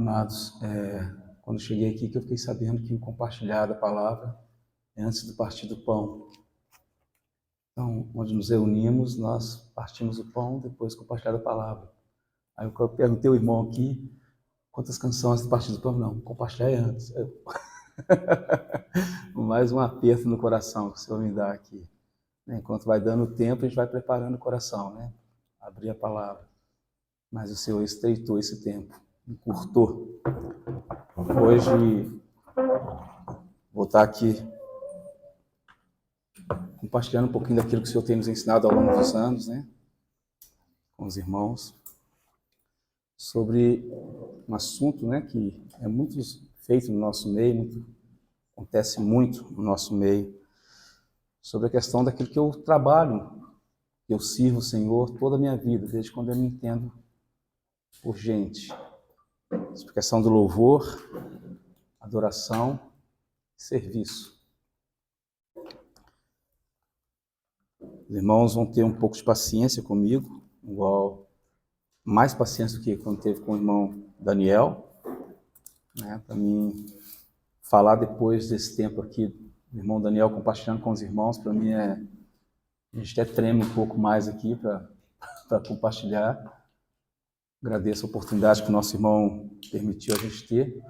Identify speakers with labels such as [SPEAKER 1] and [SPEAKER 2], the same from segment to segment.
[SPEAKER 1] Amados, quando cheguei aqui que eu fiquei sabendo que o compartilhar da palavra é antes do partir do pão. Então, onde nos reunimos, nós partimos o pão, depois compartilhar a palavra. Aí eu perguntei ao irmão aqui, quantas canções do partir do pão? Não, compartilhar é antes. Mais um aperto no coração que o Senhor me dá aqui. Enquanto vai dando tempo, a gente vai preparando o coração, né? Abrir a palavra. Mas o Senhor estreitou esse tempo, encurtou. Hoje, vou estar aqui compartilhando um pouquinho daquilo que o Senhor tem nos ensinado ao longo dos anos, né? Com os irmãos, sobre um assunto, né, que é muito feito no nosso meio, acontece muito no nosso meio, sobre a questão daquilo que eu trabalho, que eu sirvo o Senhor toda a minha vida, desde quando eu me entendo por gente. Sobre a questão do louvor, adoração, serviço. Os irmãos vão ter um pouco de paciência comigo, igual, mais paciência do que quando teve com o irmão Daniel, né, para mim falar depois desse tempo aqui, o irmão Daniel compartilhando com os irmãos, para mim a gente até treme um pouco mais aqui para compartilhar. Agradeço a oportunidade que o nosso irmão permitiu a gente ter.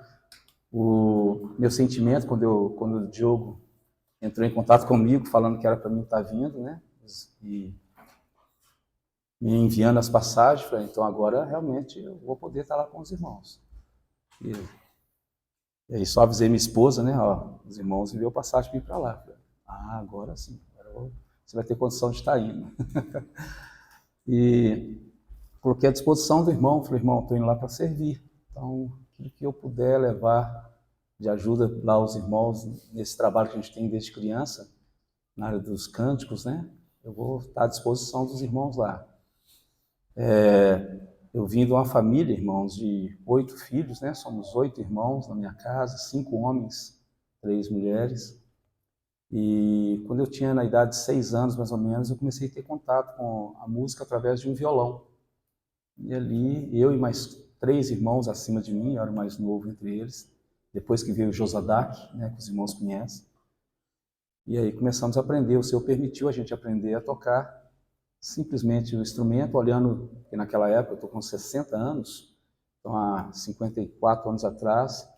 [SPEAKER 1] O meu sentimento, quando o Diogo entrou em contato comigo, falando que era para mim estar vindo, né, e me enviando as passagens, falei, então agora realmente eu vou poder estar lá com os irmãos. E aí só avisei minha esposa, né, ó, os irmãos enviou passagem para ir para lá. Falei, agora sim, agora você vai ter condição de estar indo. E coloquei à disposição do irmão, falei, irmão, estou indo lá para servir. Então, aquilo que eu puder levar de ajuda lá aos irmãos nesse trabalho que a gente tem desde criança, na área dos cânticos, né, eu vou estar à disposição dos irmãos lá. Eu vim de uma família, irmãos, de 8 filhos, né? Somos 8 irmãos na minha casa, 5 homens, 3 mulheres. E quando eu tinha na idade de 6 anos, mais ou menos, eu comecei a ter contato com a música através de um violão. E ali, eu e mais 3 irmãos acima de mim, eu era o mais novo entre eles, depois que veio o Josadac, né, que os irmãos conhecem. E aí começamos a aprender, o Senhor permitiu a gente aprender a tocar simplesmente o instrumento, olhando, que naquela época eu estou com 60 anos, então há 54 anos atrás,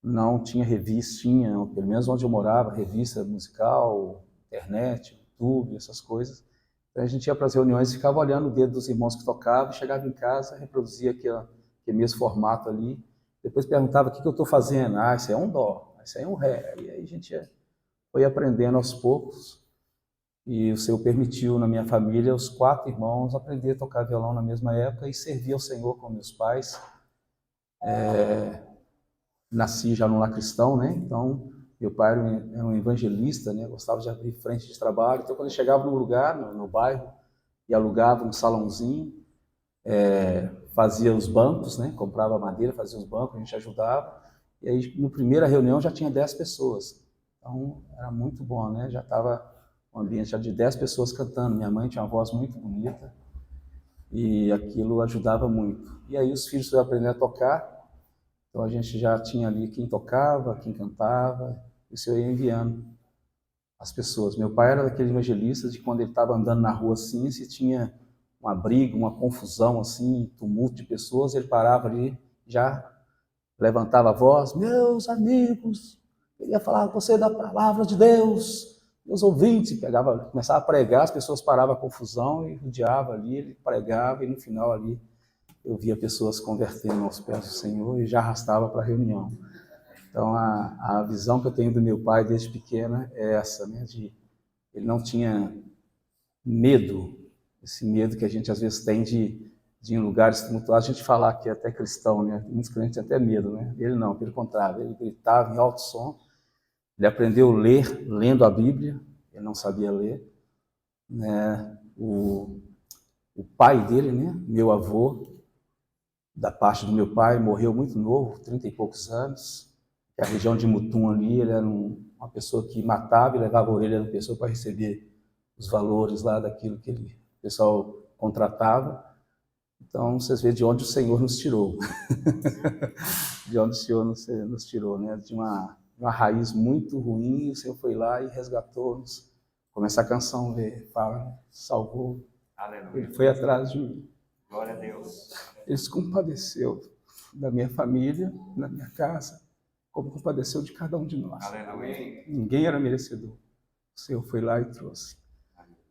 [SPEAKER 1] não tinha revista, tinha, pelo menos onde eu morava, revista musical, internet, YouTube, essas coisas. Então a gente ia para as reuniões e ficava olhando o dedo dos irmãos que tocavam, chegava em casa, reproduzia aquele mesmo formato ali, depois perguntava o que eu estou fazendo, isso aí é um dó, isso aí é um ré, e aí a gente foi aprendendo aos poucos. E o Senhor permitiu na minha família, os 4 irmãos, aprender a tocar violão na mesma época e servir ao Senhor com meus pais. Nasci já no lar cristão, né? Então, meu pai era um evangelista, né? Gostava de abrir frente de trabalho. Então, quando ele chegava num lugar, no bairro, e alugava um salãozinho, fazia os bancos, né? Comprava madeira, fazia os bancos, a gente ajudava. E aí, na primeira reunião, já tinha 10 pessoas. Então, era muito bom, né? Já estava um ambiente já de 10 pessoas cantando. Minha mãe tinha uma voz muito bonita e aquilo ajudava muito. E aí os filhos foram aprender a tocar, então a gente já tinha ali quem tocava, quem cantava, e o Senhor ia enviando as pessoas. Meu pai era daquele evangelista de quando ele estava andando na rua assim, se tinha uma briga, uma confusão assim, tumulto de pessoas, ele parava ali, já levantava a voz, meus amigos, queria falar com você da palavra de Deus, meus ouvintes, começava a pregar, as pessoas paravam a confusão e rodeava ali, ele pregava e no final ali eu via pessoas convertendo aos pés do Senhor e já arrastava para a reunião. Então a visão que eu tenho do meu pai desde pequena é essa, né, ele não tinha medo, esse medo que a gente às vezes tem de em lugares tumultuados, a gente falar que é até cristão, né? Muitos crentes têm até medo, né? Ele não, pelo contrário, ele gritava em alto som. Ele aprendeu a ler, lendo a Bíblia, ele não sabia ler, né? O pai dele, né? Meu avô, da parte do meu pai, morreu muito novo, 30 e poucos anos. A região de Mutum ali, ele era uma pessoa que matava e levava a orelha da pessoa para receber os valores lá daquilo que o pessoal contratava. Então, vocês veem de onde o Senhor nos tirou. De onde o Senhor nos tirou, né? De uma raiz muito ruim, o Senhor foi lá e resgatou-nos. Como essa canção fala, né? Salvou. Aleluia. Ele foi atrás de mim.
[SPEAKER 2] Glória a Deus.
[SPEAKER 1] Ele se compadeceu da minha família, da minha casa, como compadeceu de cada um de nós.
[SPEAKER 2] Aleluia.
[SPEAKER 1] Ninguém era merecedor. O Senhor foi lá e trouxe.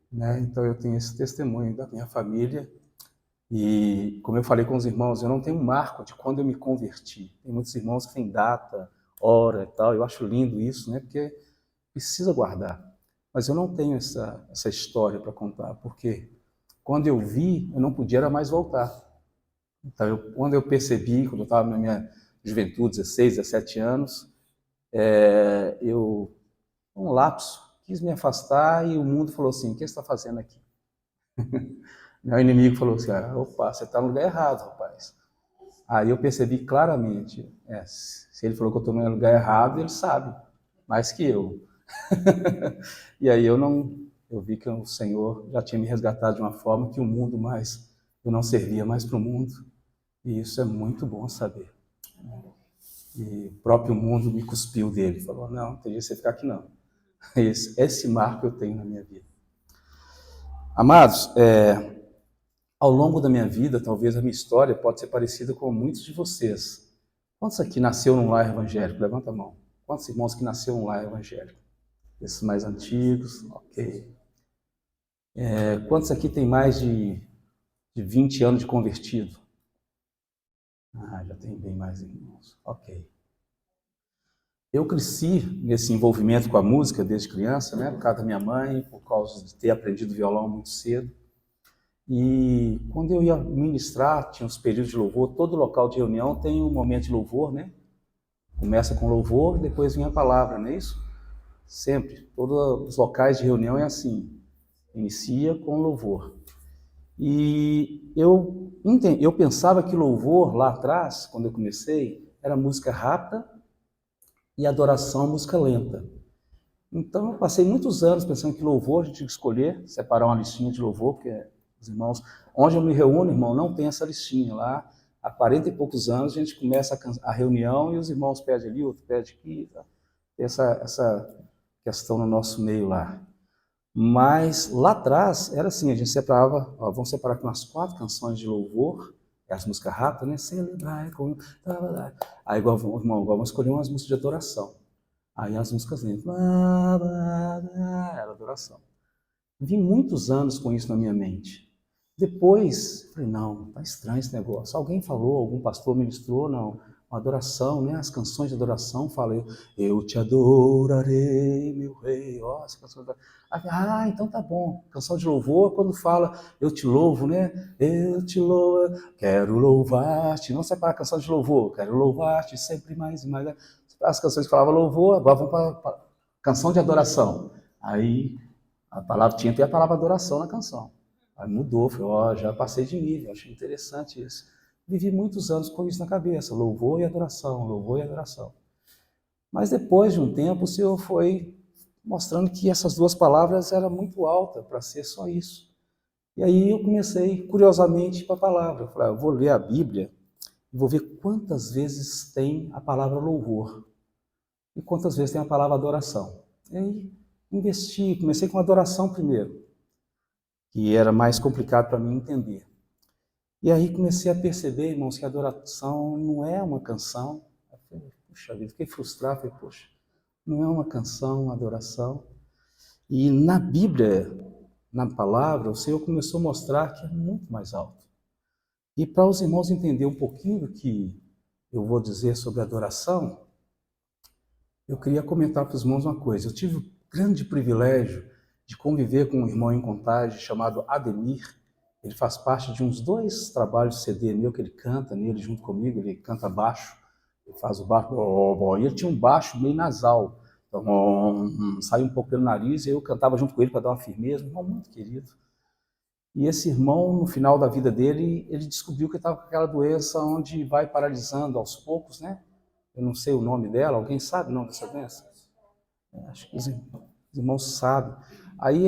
[SPEAKER 1] Né? Então eu tenho esse testemunho da minha família. E como eu falei com os irmãos, eu não tenho um marco de quando eu me converti. Tem muitos irmãos que têm data, hora e tal. Eu acho lindo isso, né? Porque precisa guardar. Mas eu não tenho essa história para contar, porque quando eu vi, eu não podia mais voltar. Então, quando eu percebi, quando eu estava na minha juventude, 16, 17 anos, um lapso, quis me afastar e o mundo falou assim, o que você está fazendo aqui? Meu inimigo falou assim, opa, você está no lugar errado, rapaz. Aí eu percebi claramente, se ele falou que eu estou no lugar errado, ele sabe, mais que eu. E aí eu vi que o Senhor já tinha me resgatado de uma forma que o mundo eu não servia mais para o mundo. E isso é muito bom saber. E o próprio mundo me cuspiu dele, falou, não tem jeito de você ficar aqui não. Esse marco eu tenho na minha vida. Amados, ao longo da minha vida, talvez a minha história pode ser parecida com muitos de vocês. Quantos aqui nasceram num lar evangélico? Levanta a mão. Quantos irmãos que nasceram num lar evangélico? Esses mais antigos, ok. Quantos aqui tem mais de 20 anos de convertido? Já tem bem mais irmãos, ok. Eu cresci nesse envolvimento com a música desde criança, né? Por causa da minha mãe, por causa de ter aprendido violão muito cedo. E quando eu ia ministrar, tinha os períodos de louvor, todo local de reunião tem um momento de louvor, né? Começa com louvor, depois vem a palavra, não é isso? Sempre, todos os locais de reunião é assim, inicia com louvor. E eu pensava que louvor, lá atrás, quando eu comecei, era música rápida e adoração, música lenta. Então, eu passei muitos anos pensando que louvor a gente tinha que escolher, separar uma listinha de louvor, porque os irmãos, onde eu me reúno, irmão, não tem essa listinha lá. Há 40 e poucos anos a gente começa a reunião e os irmãos pedem ali, outro pede aqui. Tá? Tem essa questão no nosso meio lá. Mas lá atrás era assim, a gente separava, vamos separar aqui umas 4 canções de louvor, as músicas rápidas, né? Celebrar, aí igual, irmão, vamos escolher umas músicas de adoração. Aí as músicas lentas, era adoração. Vi muitos anos com isso na minha mente. Depois, falei, não, tá estranho esse negócio. Alguém falou, algum pastor ministrou, não. Uma adoração, né? As canções de adoração, falei, eu te adorarei, meu rei. Ó, essa canção de... então tá bom. Canção de louvor, quando fala, eu te louvo, né? Eu te louvo, quero louvar-te. Não separa a canção de louvor, quero louvar-te sempre mais e mais. As canções que falavam louvor, agora vamos para canção de adoração. Aí a palavra tinha até a palavra adoração na canção. Aí mudou, falei, já passei de nível, achei interessante isso. Vivi muitos anos com isso na cabeça, louvor e adoração, louvor e adoração. Mas depois de um tempo, o Senhor foi mostrando que essas duas palavras eram muito altas para ser só isso. E aí eu comecei, curiosamente, para a palavra. Eu falei, eu vou ler a Bíblia e vou ver quantas vezes tem a palavra louvor e quantas vezes tem a palavra adoração. E aí investi, comecei com adoração primeiro, que era mais complicado para mim entender. E aí comecei a perceber, irmãos, que a adoração não é uma canção. Eu falei, puxa vida, fiquei frustrado, falei, poxa, não é uma canção, uma adoração. E na Bíblia, na palavra, o Senhor começou a mostrar que é muito mais alto. E para os irmãos entenderem um pouquinho do que eu vou dizer sobre adoração, eu queria comentar para os irmãos uma coisa. Eu tive o grande privilégio de conviver com um irmão em Contagem chamado Ademir. Ele faz parte de uns 2 trabalhos de CD meu que ele canta nele junto comigo. Ele canta baixo, ele faz o baixo, e ele tinha um baixo meio nasal. Então, saía um pouco pelo nariz e eu cantava junto com ele para dar uma firmeza. Um irmão muito querido. E esse irmão, no final da vida dele, ele descobriu que estava com aquela doença onde vai paralisando aos poucos, né? Eu não sei o nome dela, alguém sabe o nome dessa doença? Acho que os irmãos sabem. Aí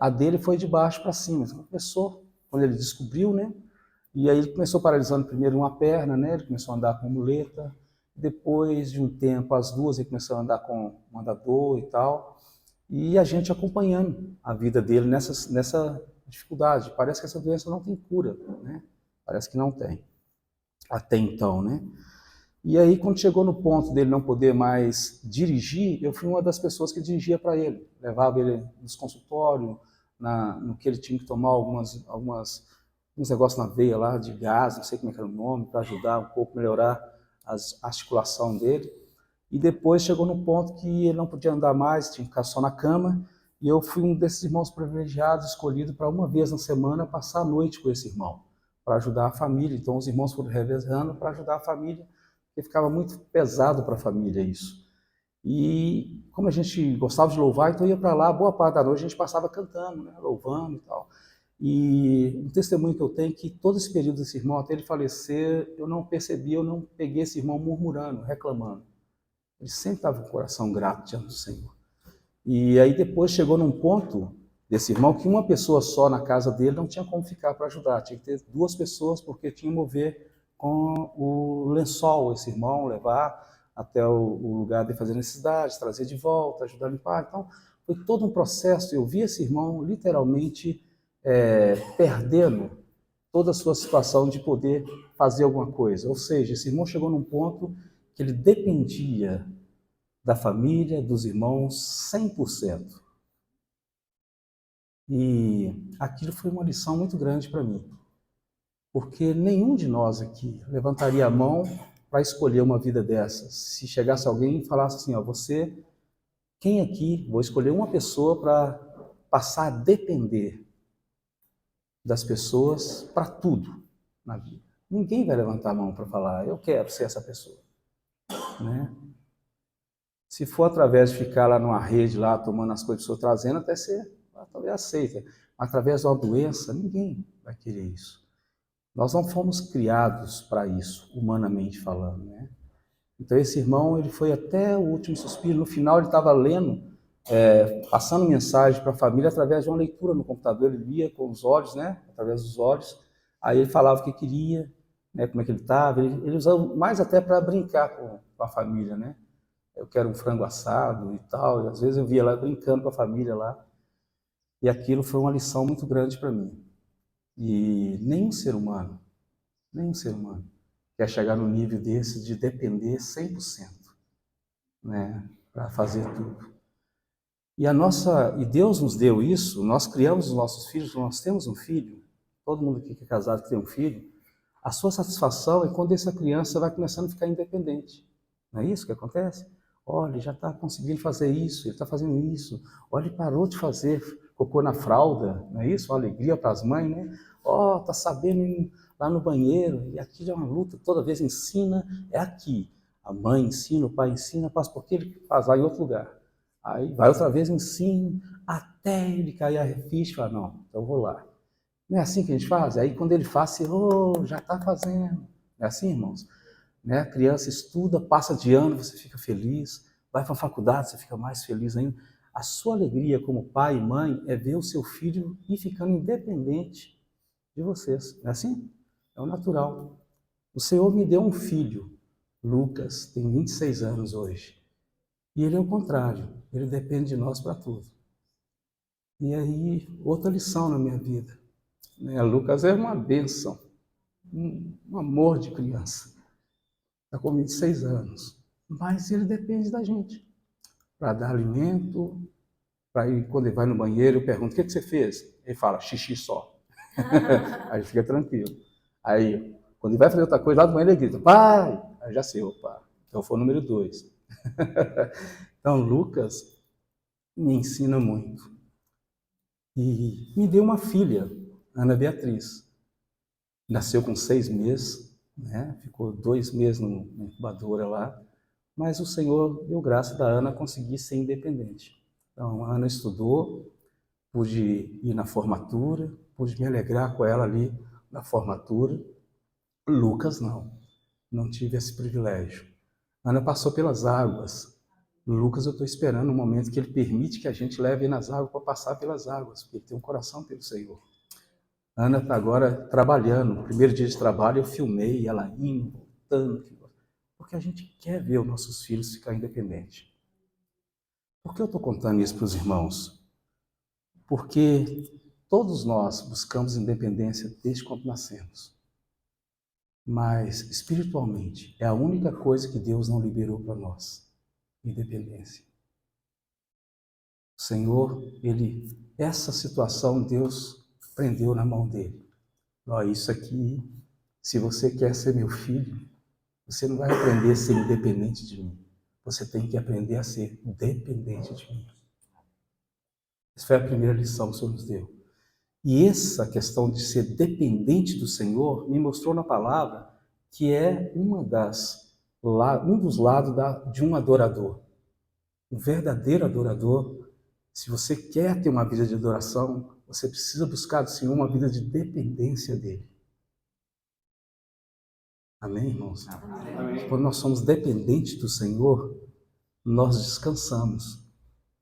[SPEAKER 1] a dele foi de baixo para cima. Começou, quando ele descobriu, né? E aí ele começou paralisando primeiro uma perna, né? Ele começou a andar com muleta. Depois de um tempo, as duas, ele começou a andar com um andador e tal. E a gente acompanhando a vida dele nessa dificuldade. Parece que essa doença não tem cura, né? Parece que não tem, até então, né? E aí, quando chegou no ponto dele não poder mais dirigir, eu fui uma das pessoas que dirigia para ele. Levava ele nos consultórios, no que ele tinha que tomar uns negócios na veia lá, de gás, não sei como é que era o nome, para ajudar um pouco a melhorar a articulação dele. E depois chegou no ponto que ele não podia andar mais, tinha que ficar só na cama, e eu fui um desses irmãos privilegiados, escolhido para uma vez na semana passar a noite com esse irmão, para ajudar a família. Então os irmãos foram revezando para ajudar a família, porque ficava muito pesado para a família isso. E como a gente gostava de louvar, então ia para lá, boa parte da noite a gente passava cantando, né, louvando e tal. E um testemunho que eu tenho é que todo esse período desse irmão, até ele falecer, eu não percebi, eu não peguei esse irmão murmurando, reclamando. Ele sempre estava com o coração grato diante do Senhor. E aí depois chegou num ponto desse irmão que uma pessoa só na casa dele não tinha como ficar para ajudar. Tinha que ter duas pessoas porque tinha que mover com o lençol esse irmão, levar até o lugar de fazer necessidade, trazer de volta, ajudar a limpar. Então foi todo um processo. Eu vi esse irmão literalmente perdendo toda a sua situação de poder fazer alguma coisa. Ou seja, esse irmão chegou num ponto que ele dependia da família, dos irmãos, 100%. E aquilo foi uma lição muito grande para mim, porque nenhum de nós aqui levantaria a mão para escolher uma vida dessas. Se chegasse alguém e falasse assim, ó, quem aqui, vou escolher uma pessoa para passar a depender das pessoas para tudo na vida. Ninguém vai levantar a mão para falar, eu quero ser essa pessoa, né? Se for através de ficar lá numa rede, lá tomando as coisas que eu estou trazendo, até ser, talvez aceita. Através de uma doença, ninguém vai querer isso. Nós não fomos criados para isso, humanamente falando, né? Então esse irmão, ele foi até o último suspiro. No final ele estava lendo, passando mensagem para a família através de uma leitura no computador. Ele lia com os olhos, né? Através dos olhos. Aí ele falava o que queria, né? Como é que ele estava. Ele usava mais até para brincar com a família, né? Eu quero um frango assado e tal. E às vezes eu via lá brincando com a família lá. E aquilo foi uma lição muito grande para mim. E nenhum ser humano quer chegar no nível desse de depender 100%, né, para fazer tudo. E Deus nos deu isso, nós criamos os nossos filhos, nós temos um filho, todo mundo aqui que é casado que tem um filho, a sua satisfação é quando essa criança vai começando a ficar independente. Não é isso que acontece? Olha, ele já está conseguindo fazer isso, ele está fazendo isso. Olha, ele parou de fazer cocô na fralda, não é isso? Uma alegria para as mães, né? Ó, está sabendo ir lá no banheiro, e aqui já é uma luta, toda vez ensina, é aqui. A mãe ensina, o pai ensina, passa porque ele faz lá em outro lugar. Aí vai outra vez, ensina, até ele cair a ficha e fala, não, então eu vou lá. Não é assim que a gente faz? Aí quando ele faz, você, já está fazendo. Não é assim, irmãos? Né? A criança estuda, passa de ano, você fica feliz, vai para a faculdade, você fica mais feliz ainda. A sua alegria como pai e mãe é ver o seu filho ir ficando independente de vocês. Não é assim? É o natural. O Senhor me deu um filho, Lucas, tem 26 anos hoje. E ele é o contrário, ele depende de nós para tudo. E aí, outra lição na minha vida. Lucas é uma bênção, um amor de criança. Está com 26 anos. Mas ele depende da gente. Para dar alimento, para ir, quando ele vai no banheiro, eu pergunto, o que você fez? Ele fala, xixi só. Aí fica tranquilo. Aí, quando ele vai fazer outra coisa, lá do banheiro ele grita, pai! Aí já sei, opa, então foi o número 2. Então, Lucas me ensina muito. E me deu uma filha, Ana Beatriz. Nasceu com 6 meses, né? Ficou 2 meses na incubadora lá, mas o Senhor deu graça da Ana conseguir ser independente. Então, a Ana estudou, pude ir na formatura, pude me alegrar com ela ali na formatura. Lucas não tive esse privilégio. Ana passou pelas águas. Lucas, eu estou esperando o momento que ele permite que a gente leve nas águas para passar pelas águas, porque ele tem um coração pelo Senhor. A Ana está agora trabalhando. No primeiro dia de trabalho eu filmei ela indo, voltando. Porque a gente quer ver os nossos filhos ficar independentes. Por que eu estou contando isso para os irmãos? Porque todos nós buscamos independência desde quando nascemos. Mas, espiritualmente, é a única coisa que Deus não liberou para nós. Independência. O Senhor, essa situação, Deus prendeu na mão dele. Ó, isso aqui, se você quer ser meu filho, você não vai aprender a ser independente de mim. Você tem que aprender a ser dependente de mim. Essa foi a primeira lição que o Senhor nos deu. E essa questão de ser dependente do Senhor me mostrou na palavra que é um dos lados de um adorador. Um verdadeiro adorador, se você quer ter uma vida de adoração, você precisa buscar do Senhor uma vida de dependência dele. Amém, irmãos? Amém. Quando nós somos dependentes do Senhor, nós descansamos.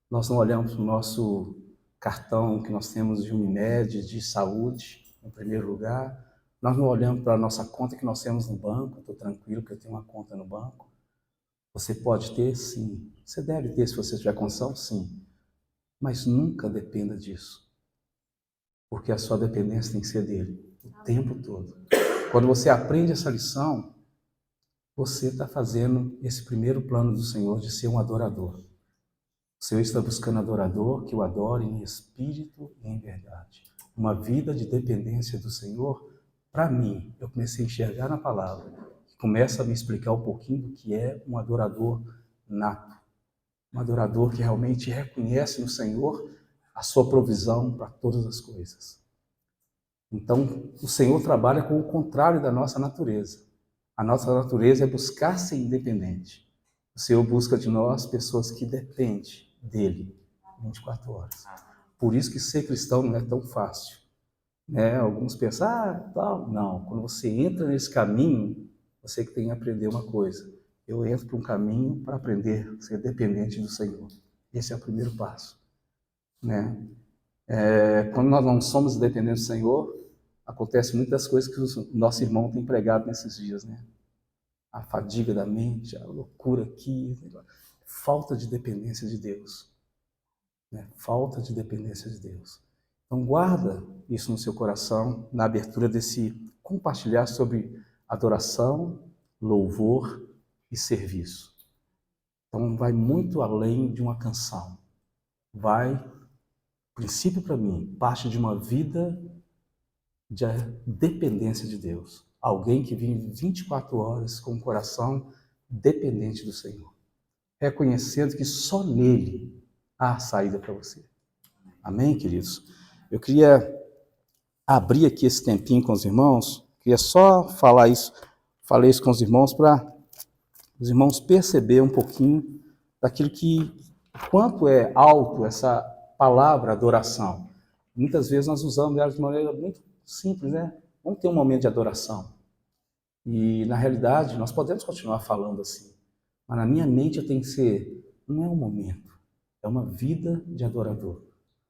[SPEAKER 1] Nós não olhamos para o nosso cartão que nós temos de Unimed, de saúde, em primeiro lugar. Nós não olhamos para a nossa conta que nós temos no banco. Estou tranquilo que eu tenho uma conta no banco. Você pode ter? Sim. Você deve ter se você tiver condição? Sim. Mas nunca dependa disso. Porque a sua dependência tem que ser dele, o tempo todo. Quando você aprende essa lição, você está fazendo esse primeiro plano do Senhor de ser um adorador. O Senhor está buscando adorador que o adore em espírito e em verdade. Uma vida de dependência do Senhor, para mim, eu comecei a enxergar na palavra, que começa a me explicar um pouquinho do que é um adorador nato. Um adorador que realmente reconhece no Senhor a sua provisão para todas as coisas. Então, o Senhor trabalha com o contrário da nossa natureza. A nossa natureza é buscar ser independente. O Senhor busca de nós pessoas que dependem dele 24 horas. Por isso que ser cristão não é tão fácil. Né? Alguns pensam, tal. Não, quando você entra nesse caminho, você que tem que aprender uma coisa. Eu entro para um caminho para aprender a ser dependente do Senhor. Esse é o primeiro passo. Né? Quando nós não somos dependentes do Senhor, acontece muitas coisas que o nosso irmão tem pregado nesses dias. Né? A fadiga da mente, a loucura aqui, falta de dependência de Deus. Né? Falta de dependência de Deus. Então guarda isso no seu coração, na abertura desse compartilhar sobre adoração, louvor e serviço. Então vai muito além de uma canção. Princípio para mim, parte de uma vida de dependência de Deus. Alguém que vive 24 horas com o coração dependente do Senhor. Reconhecendo que só nele há saída para você. Amém, queridos? Eu queria abrir aqui esse tempinho com os irmãos, queria só falar isso, falei isso com os irmãos para os irmãos perceberem um pouquinho daquilo que, quanto é alto essa palavra adoração. Muitas vezes nós usamos ela de maneira muito simples, né? Vamos ter um momento de adoração. E, na realidade, nós podemos continuar falando assim. Mas na minha mente eu tenho que ser, não é um momento, é uma vida de adorador.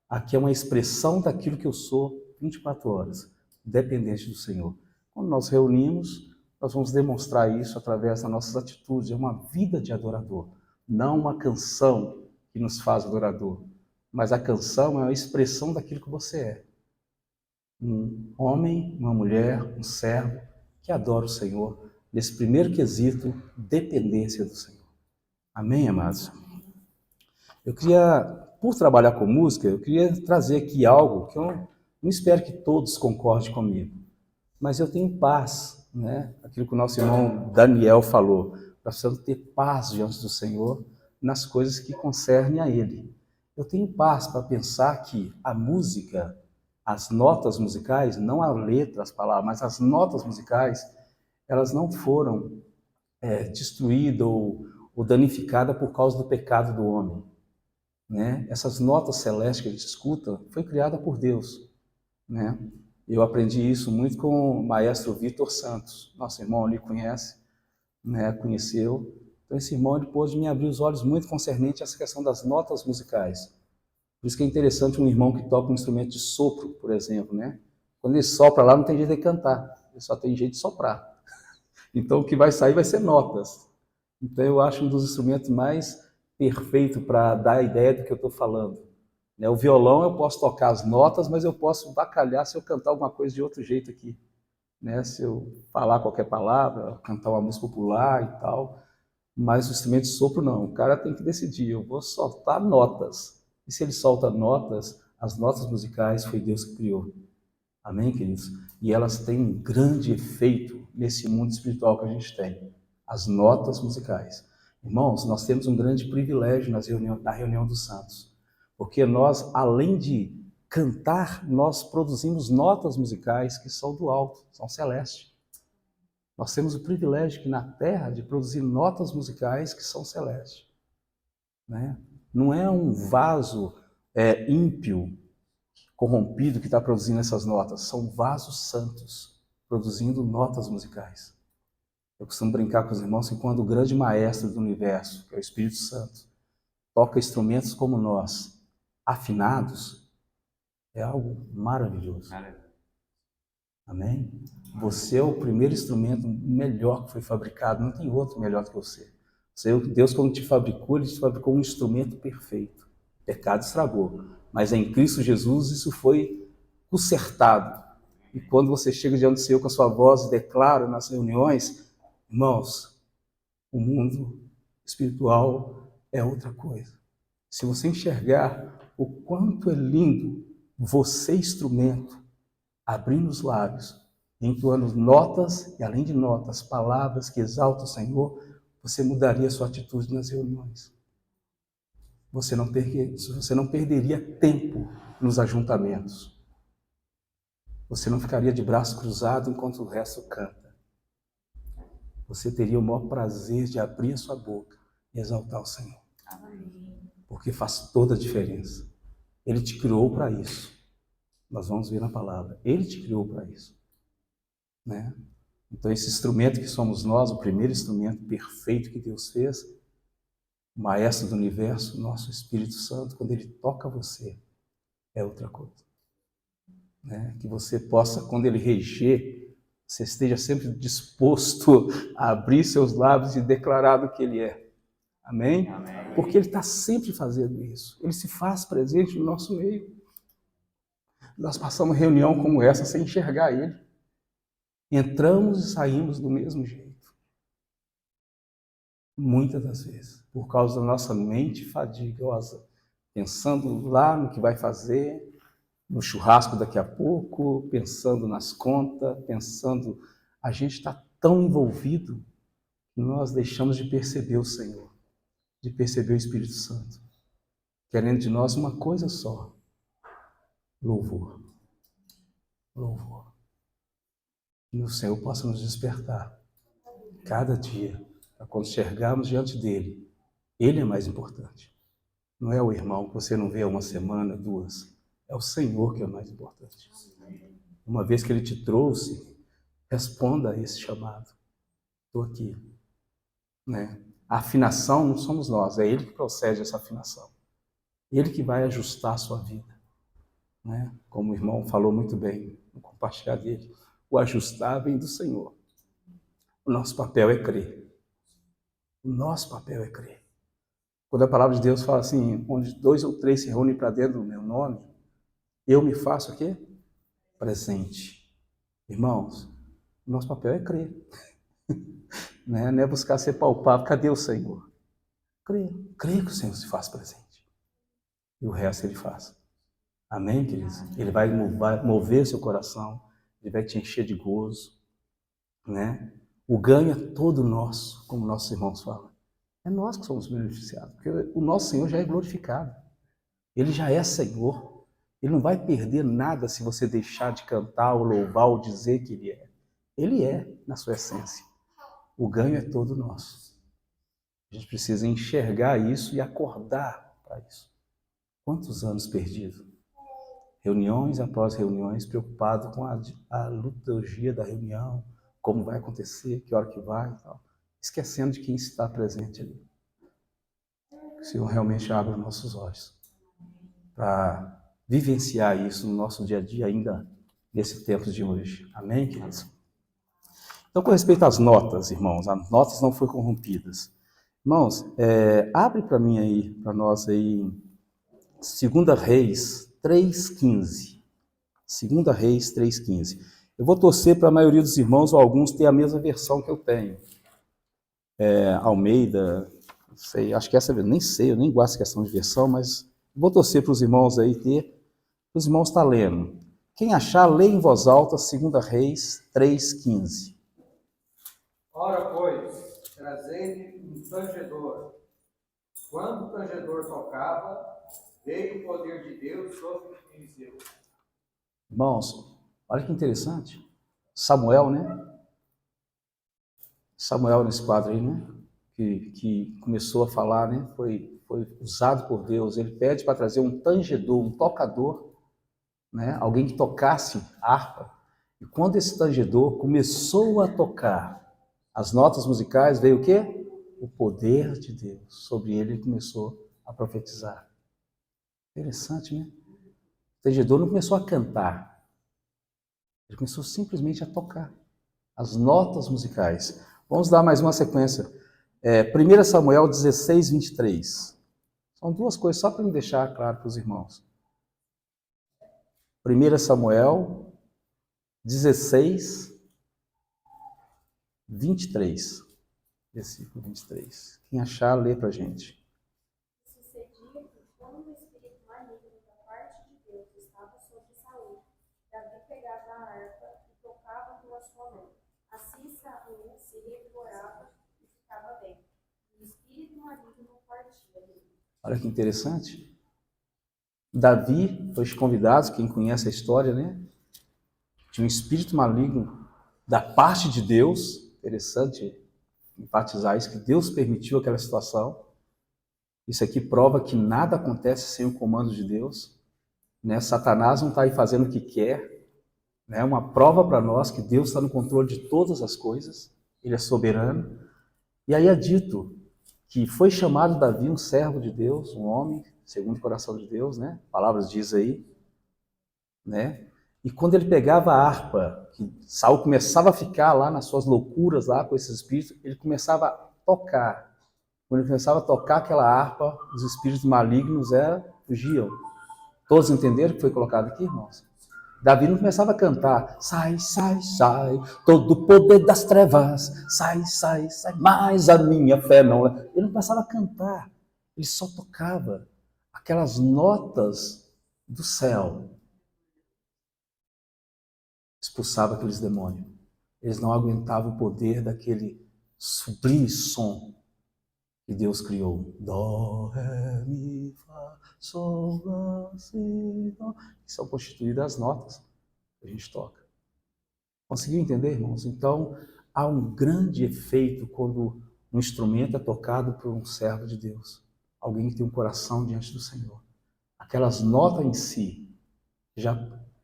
[SPEAKER 1] Aqui é uma expressão daquilo que eu sou 24 horas, dependente do Senhor. Quando nós reunimos, nós vamos demonstrar isso através das nossas atitudes. É uma vida de adorador, não uma canção que nos faz adorador. Mas a canção é uma expressão daquilo que você é. Um homem, uma mulher, um servo que adora o Senhor, nesse primeiro quesito, dependência do Senhor. Amém, amados? Eu queria, por trabalhar com música, eu queria trazer aqui algo que eu não espero que todos concordem comigo, mas eu tenho paz, né? Aquilo que o nosso irmão Daniel falou, nós precisamos ter paz diante do Senhor nas coisas que concernem a Ele. Eu tenho paz para pensar que a música, as notas musicais, não a letra, as palavras, mas as notas musicais, elas não foram destruídas ou danificadas por causa do pecado do homem. Né? Essas notas celestes que a gente escuta foi criada por Deus. Né? Eu aprendi isso muito com o maestro Vitor Santos. Nosso irmão ali conhece, né? Conheceu. Então esse irmão ele pôde me abrir os olhos muito concernente a essa questão das notas musicais. Por isso que é interessante um irmão que toca um instrumento de sopro, por exemplo, né? Quando ele sopra lá, não tem jeito de cantar, ele só tem jeito de soprar. Então, o que vai sair vai ser notas. Então, eu acho um dos instrumentos mais perfeitos para dar a ideia do que eu estou falando. O violão eu posso tocar as notas, mas eu posso bacalhar se eu cantar alguma coisa de outro jeito aqui. Se eu falar qualquer palavra, cantar uma música popular e tal. Mas o instrumento de sopro não, o cara tem que decidir, eu vou soltar notas. E se ele solta notas, as notas musicais foi Deus que criou. Amém, queridos? E elas têm um grande efeito nesse mundo espiritual que a gente tem. As notas musicais. Irmãos, nós temos um grande privilégio na reunião dos santos. Porque nós, além de cantar, nós produzimos notas musicais que são do alto, são celestes. Nós temos o privilégio aqui na Terra de produzir notas musicais que são celestes. Não é um vaso ímpio, corrompido que está produzindo essas notas. São vasos santos produzindo notas musicais. Eu costumo brincar com os irmãos que quando o grande maestro do universo, que é o Espírito Santo, toca instrumentos como nós, afinados, é algo maravilhoso. Amém? Você é o primeiro instrumento melhor que foi fabricado, não tem outro melhor do que você. Deus, quando te fabricou, Ele te fabricou um instrumento perfeito. O pecado estragou, mas em Cristo Jesus isso foi consertado. E quando você chega diante do Senhor com a sua voz e declara nas reuniões, irmãos, o mundo espiritual é outra coisa. Se você enxergar o quanto é lindo você, instrumento, abrindo os lábios, entoando notas e, além de notas, palavras que exaltam o Senhor, você mudaria a sua atitude nas reuniões. Você não perderia tempo nos ajuntamentos. Você não ficaria de braço cruzado enquanto o resto canta. Você teria o maior prazer de abrir a sua boca e exaltar o Senhor. Porque faz toda a diferença. Ele te criou para isso. Nós vamos ver na palavra. Ele te criou para isso. Então, esse instrumento que somos nós, o primeiro instrumento perfeito que Deus fez, o maestro do universo, nosso Espírito Santo, quando ele toca você, é outra coisa. Que você possa, quando ele reger, você esteja sempre disposto a abrir seus lábios e declarar do que ele é. Amém?
[SPEAKER 2] Amém.
[SPEAKER 1] Porque ele está sempre fazendo isso. Ele se faz presente no nosso meio. Nós passamos reunião como essa sem enxergar ele. Entramos e saímos do mesmo jeito. Muitas das vezes, por causa da nossa mente fadigosa, pensando lá no que vai fazer, no churrasco daqui a pouco, pensando nas contas, a gente está tão envolvido que nós deixamos de perceber o Senhor, de perceber o Espírito Santo, querendo de nós uma coisa só: louvor. Louvor. E o Senhor possa nos despertar cada dia, para quando chegarmos diante dele, ele é mais importante. Não é o irmão que você não vê há uma semana, 2. É o Senhor que é mais importante. Uma vez que ele te trouxe, responda a esse chamado. Estou aqui. A afinação não somos nós, é ele que procede essa afinação. Ele que vai ajustar a sua vida. Como o irmão falou muito bem no compartilhar dele, o ajustar vem do Senhor. O nosso papel é crer. O nosso papel é crer. Quando a palavra de Deus fala assim, onde 2 ou 3 se reúnem para dentro do meu nome, eu me faço o quê? Presente. Irmãos, o nosso papel é crer. Não é buscar ser palpável. Cadê o Senhor? Crer. Crer que o Senhor se faz presente. E o resto ele faz. Amém, queridos? Ele vai mover seu coração, ele vai te encher de gozo. O ganho é todo nosso, como nossos irmãos falam. É nós que somos beneficiados, porque o nosso Senhor já é glorificado. Ele já é Senhor. Ele não vai perder nada se você deixar de cantar, ou louvar, ou dizer que Ele é. Ele é, na sua essência. O ganho é todo nosso. A gente precisa enxergar isso e acordar para isso. Quantos anos perdidos? Reuniões após reuniões, preocupado com a liturgia da reunião, como vai acontecer, que hora que vai e tal. Esquecendo de quem está presente ali. Que o Senhor realmente abra os nossos olhos para vivenciar isso no nosso dia a dia ainda nesse tempo de hoje. Amém, queridos? Então, com respeito às notas, irmãos, as notas não foram corrompidas. Irmãos, abre para mim aí, para nós aí, 2 Reis 3,15. 2 Reis 3,15. Eu vou torcer para a maioria dos irmãos ou alguns ter a mesma versão que eu tenho. Almeida, não sei, acho que essa, nem sei, eu nem gosto de questão de versão, mas vou torcer para os irmãos aí ter, para os irmãos estar lendo. Quem achar, lê em voz alta 2 Reis 3,15.
[SPEAKER 3] Ora, pois, trazei um tangedor. Quando o tangedor tocava, veio o poder de Deus sobre os filisteus.
[SPEAKER 1] Irmãos, olha que interessante. Samuel, né? Samuel nesse quadro aí, né? Que começou a falar, né? Foi usado por Deus. Ele pede para trazer um tangedor, um tocador, né? Alguém que tocasse harpa. E quando esse tangedor começou a tocar as notas musicais, veio o quê? O poder de Deus. Sobre ele começou a profetizar. Interessante, né? O tangedor não começou a cantar. Ele começou simplesmente a tocar as notas musicais. Vamos dar mais uma sequência. 1 Samuel 16, 23. São duas coisas, só para me deixar claro para os irmãos. 1 Samuel 16, 23. Versículo 23. Quem achar, lê para a gente.
[SPEAKER 4] Sucedia que, quando o espírito maligno da parte de Deus estava sobre Saul, Davi pegava a harpa e tocava com a sua mão. Assim Saul se revigorava e ficava bem. O espírito maligno partia dele.
[SPEAKER 1] Olha que interessante. Davi foi convidado, quem conhece a história, né? De um espírito maligno da parte de Deus. Interessante enfatizar isso, que Deus permitiu aquela situação. Isso aqui prova que nada acontece sem o comando de Deus. Né? Satanás não está aí fazendo o que quer. É, né? Uma prova para nós que Deus está no controle de todas as coisas. Ele é soberano. E aí é dito que foi chamado Davi um servo de Deus, um homem segundo o coração de Deus, né? Palavras diz aí, né? E quando ele pegava a harpa, que Saul começava a ficar lá nas suas loucuras lá com esses espíritos, ele começava a tocar. Quando ele começava a tocar aquela harpa, os espíritos malignos fugiam. Todos entenderam o que foi colocado aqui, irmãos? Davi não começava a cantar, sai, sai, sai, todo o poder das trevas, sai, sai, sai, mas a minha fé não. Ele não começava a cantar, ele só tocava aquelas notas do céu. Expulsava aqueles demônios. Eles não aguentavam o poder daquele sublime som que Deus criou. Dó, ré, mi, fá, sol, lá, si, dó. Que são constituídas as notas que a gente toca. Conseguiu entender, irmãos? Então, há um grande efeito quando um instrumento é tocado por um servo de Deus. Alguém que tem um coração diante do Senhor. Aquelas notas em si já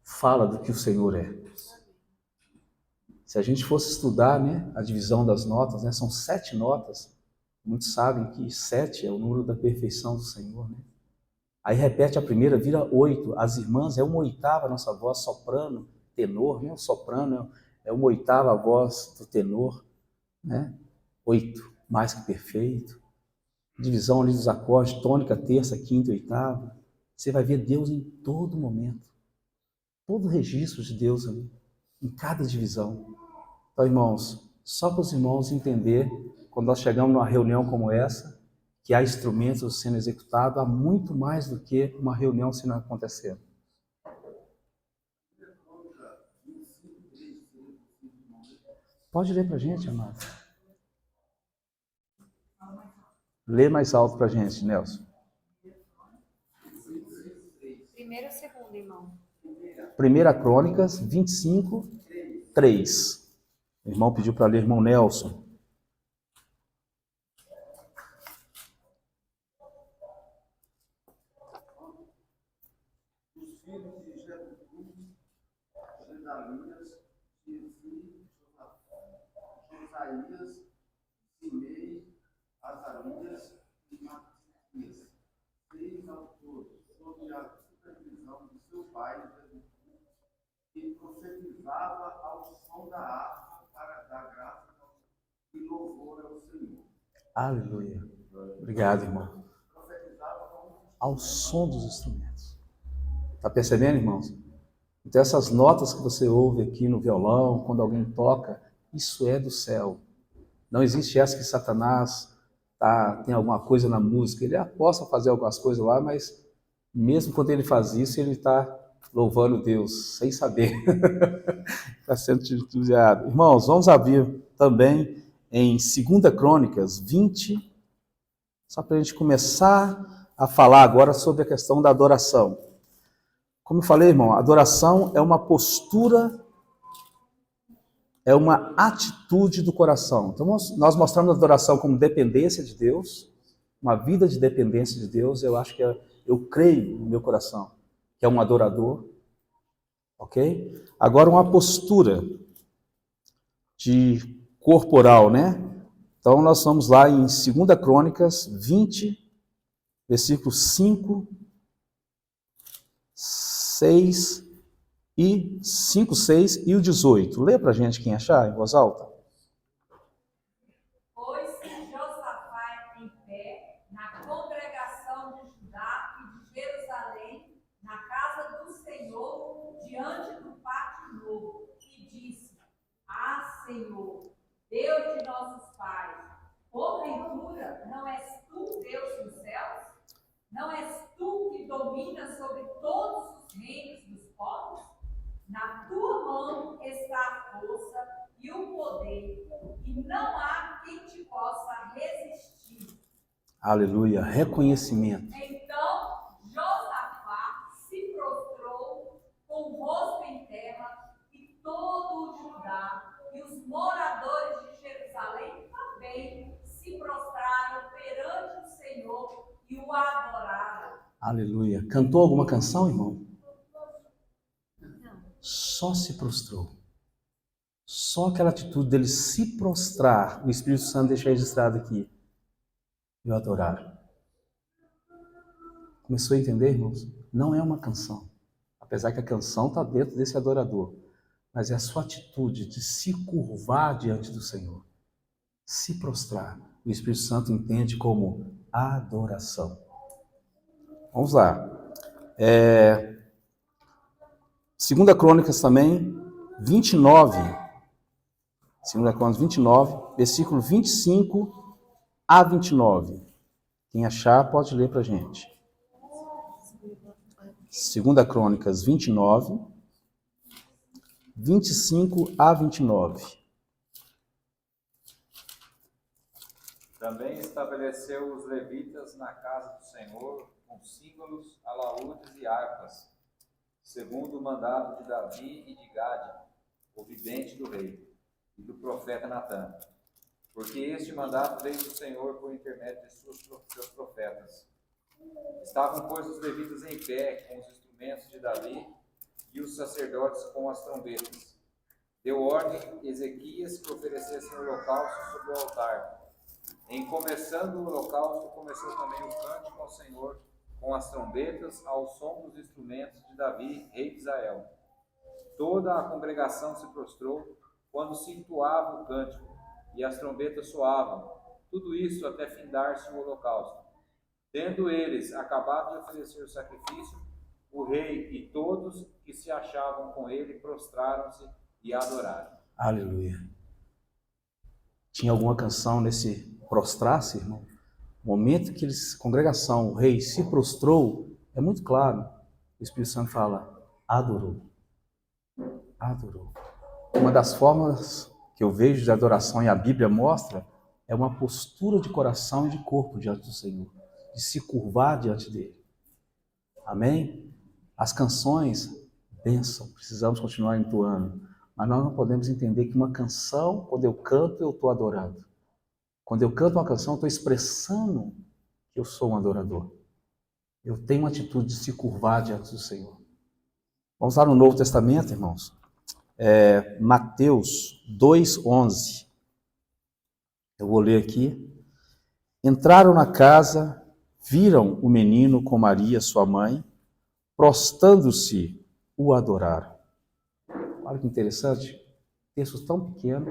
[SPEAKER 1] fala do que o Senhor é. Se a gente fosse estudar, né, a divisão das notas, né, são 7 notas. Muitos sabem que 7 é o número da perfeição do Senhor, né? Aí repete a primeira, vira 8. As irmãs é 1/8 a nossa voz, soprano, tenor, né? O soprano é 1/8 a voz do tenor, né? 8, mais que perfeito. Divisão ali dos acordes, tônica, terça, quinta e oitava. Você vai ver Deus em todo momento. Todo registro de Deus ali, em cada divisão. Então, irmãos, só para os irmãos entender, quando nós chegamos numa reunião como essa, que há instrumentos sendo executados, há muito mais do que uma reunião sendo acontecendo. Pode ler para a gente, amado. Lê mais alto para a gente, Nelson.
[SPEAKER 4] Primeiro ou segundo, irmão?
[SPEAKER 1] 1 Crônicas 25, 3. O irmão pediu para ler, irmão Nelson.
[SPEAKER 5] Os filhos de Jedutum, Gedalias, Jesi, Josias, Simei, Azarias e Matias, 6 ao todo, sob a supervisão de seu pai, Jedutum, que profetizavam profetizava ao som da harpa para dar graças e louvor ao Senhor.
[SPEAKER 1] Aleluia. Obrigado, irmão.
[SPEAKER 5] Profetizava
[SPEAKER 1] Ao som dos instrumentos. Está percebendo, irmãos? Então, essas notas que você ouve aqui no violão, quando alguém toca, isso é do céu. Não existe essa que Satanás tem alguma coisa na música. Ele possa fazer algumas coisas lá, mas mesmo quando ele faz isso, ele está louvando Deus, sem saber. Está sendo titubeado. Irmãos, vamos abrir também em 2 Crônicas 20, só para a gente começar a falar agora sobre a questão da adoração. Como eu falei, irmão, a adoração é uma postura, é uma atitude do coração. Então, nós mostramos a adoração como dependência de Deus, uma vida de dependência de Deus. Eu acho que eu creio no meu coração que é um adorador, ok? Agora, uma postura de corporal, né? Então, nós vamos lá em 2 Crônicas 20, versículos 5, 6 e 5, 6 e o 18. Lê para a gente quem achar, em voz alta.
[SPEAKER 6] Pôs-se Josafá em pé na congregação de Judá e de Jerusalém, na casa do Senhor, diante do pátio novo, e disse: Ah, Senhor, Deus de nossos pais, porventura não és tu Deus dos céus? Não és tu que dominas sobre todos os reinos dos povos? Na tua mão está a força e o poder, e não há quem te possa resistir.
[SPEAKER 1] Aleluia, reconhecimento.
[SPEAKER 6] Então Josafá se prostrou com o rosto em terra, e todo o Judá e os moradores de Jerusalém também se prostraram perante o Senhor e o adoraram.
[SPEAKER 1] Aleluia. Cantou alguma canção, irmão? Só se prostrou. Só aquela atitude dele se prostrar, o Espírito Santo deixa registrado aqui. E o adoraram. Começou a entender, irmãos? Não é uma canção. Apesar que a canção está dentro desse adorador. Mas é a sua atitude de se curvar diante do Senhor. Se prostrar. O Espírito Santo entende como adoração. Vamos lá. 2 Crônicas também, 29. 2 Crônicas 29, versículo 25 a 29. Quem achar, pode ler para a gente. 2 Crônicas 29, 25 a 29.
[SPEAKER 7] Também estabeleceu os levitas na casa do Senhor com símbolos, alaúdes e harpas, segundo o mandado de Davi e de Gade, o vidente do rei, e do profeta Natã. Porque este mandato veio do Senhor por intermédio de seus profetas. Estavam, pois, os levitas em pé com os instrumentos de Davi e os sacerdotes com as trombetas. Deu ordem Ezequias que oferecessem o holocausto sobre o altar. Em começando o holocausto, começou também o cântico ao Senhor com as trombetas ao som dos instrumentos de Davi, rei de Israel. Toda a congregação se prostrou quando se entoava o cântico e as trombetas soavam. Tudo isso até findar-se o holocausto. Tendo eles acabado de oferecer o sacrifício, o rei e todos que se achavam com ele prostraram-se e adoraram.
[SPEAKER 1] Aleluia. Tinha alguma canção nesse prostrar-se, irmão? O momento que a congregação, o rei, se prostrou, é muito claro. O Espírito Santo fala, adorou. Adorou. Uma das formas que eu vejo de adoração e a Bíblia mostra é uma postura de coração e de corpo diante do Senhor, de se curvar diante dele. Amém? As canções, bênção, precisamos continuar entoando, mas nós não podemos entender que uma canção, quando eu canto, eu estou adorando. Quando eu canto uma canção, eu estou expressando que eu sou um adorador. Eu tenho uma atitude de se curvar diante do Senhor. Vamos lá no Novo Testamento, irmãos. Mateus 2:11. Eu vou ler aqui. Entraram na casa, viram o menino com Maria, sua mãe, prostrando-se, o adoraram. Olha que interessante, texto tão pequeno.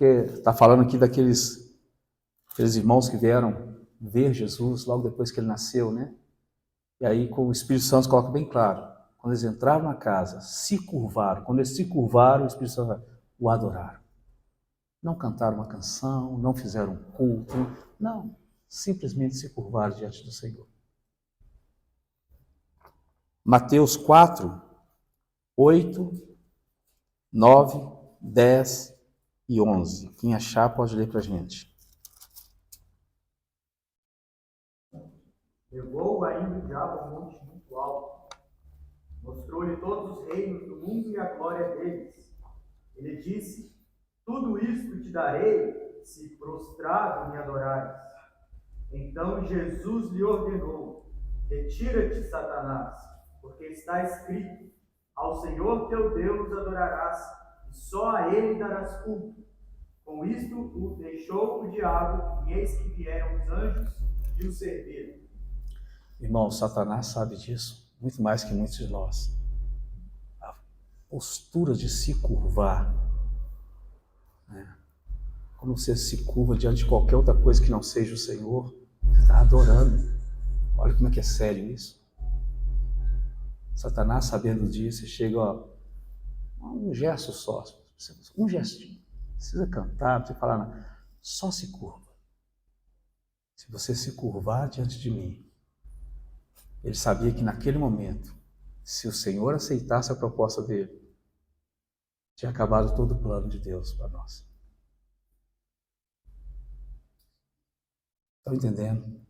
[SPEAKER 1] Está falando aqui daqueles irmãos que vieram ver Jesus logo depois que ele nasceu, né? E aí com o Espírito Santo coloca bem claro, quando eles entraram na casa, se curvaram. Quando eles se curvaram, o Espírito Santo o adoraram. Não cantaram uma canção, não fizeram um culto, não. Simplesmente se curvaram diante do Senhor. Mateus 4, 8, 9, 10 e 11. Quem achar pode ler para a gente.
[SPEAKER 8] Levou ainda o diabo a um monte muito alto. Mostrou-lhe todos os reinos do mundo e a glória deles. Ele disse: tudo isto te darei, se prostrado me adorares. Então Jesus lhe ordenou: retira-te, Satanás, porque está escrito: ao Senhor teu Deus adorarás, e só a ele darás culto. Com isto o deixou o diabo, e eis que vieram os anjos e o serviram.
[SPEAKER 1] Irmão, Satanás sabe disso, muito mais que muitos de nós. A postura de se curvar, né? Como você se curva diante de qualquer outra coisa que não seja o Senhor, você está adorando. Olha como é que é sério isso. Satanás, sabendo disso, chega a um gesto só, um gestinho. Não precisa cantar, não precisa falar nada. Só se curva. Se você se curvar diante de mim, ele sabia que naquele momento, se o Senhor aceitasse a proposta dele, tinha acabado todo o plano de Deus para nós. Estão entendendo?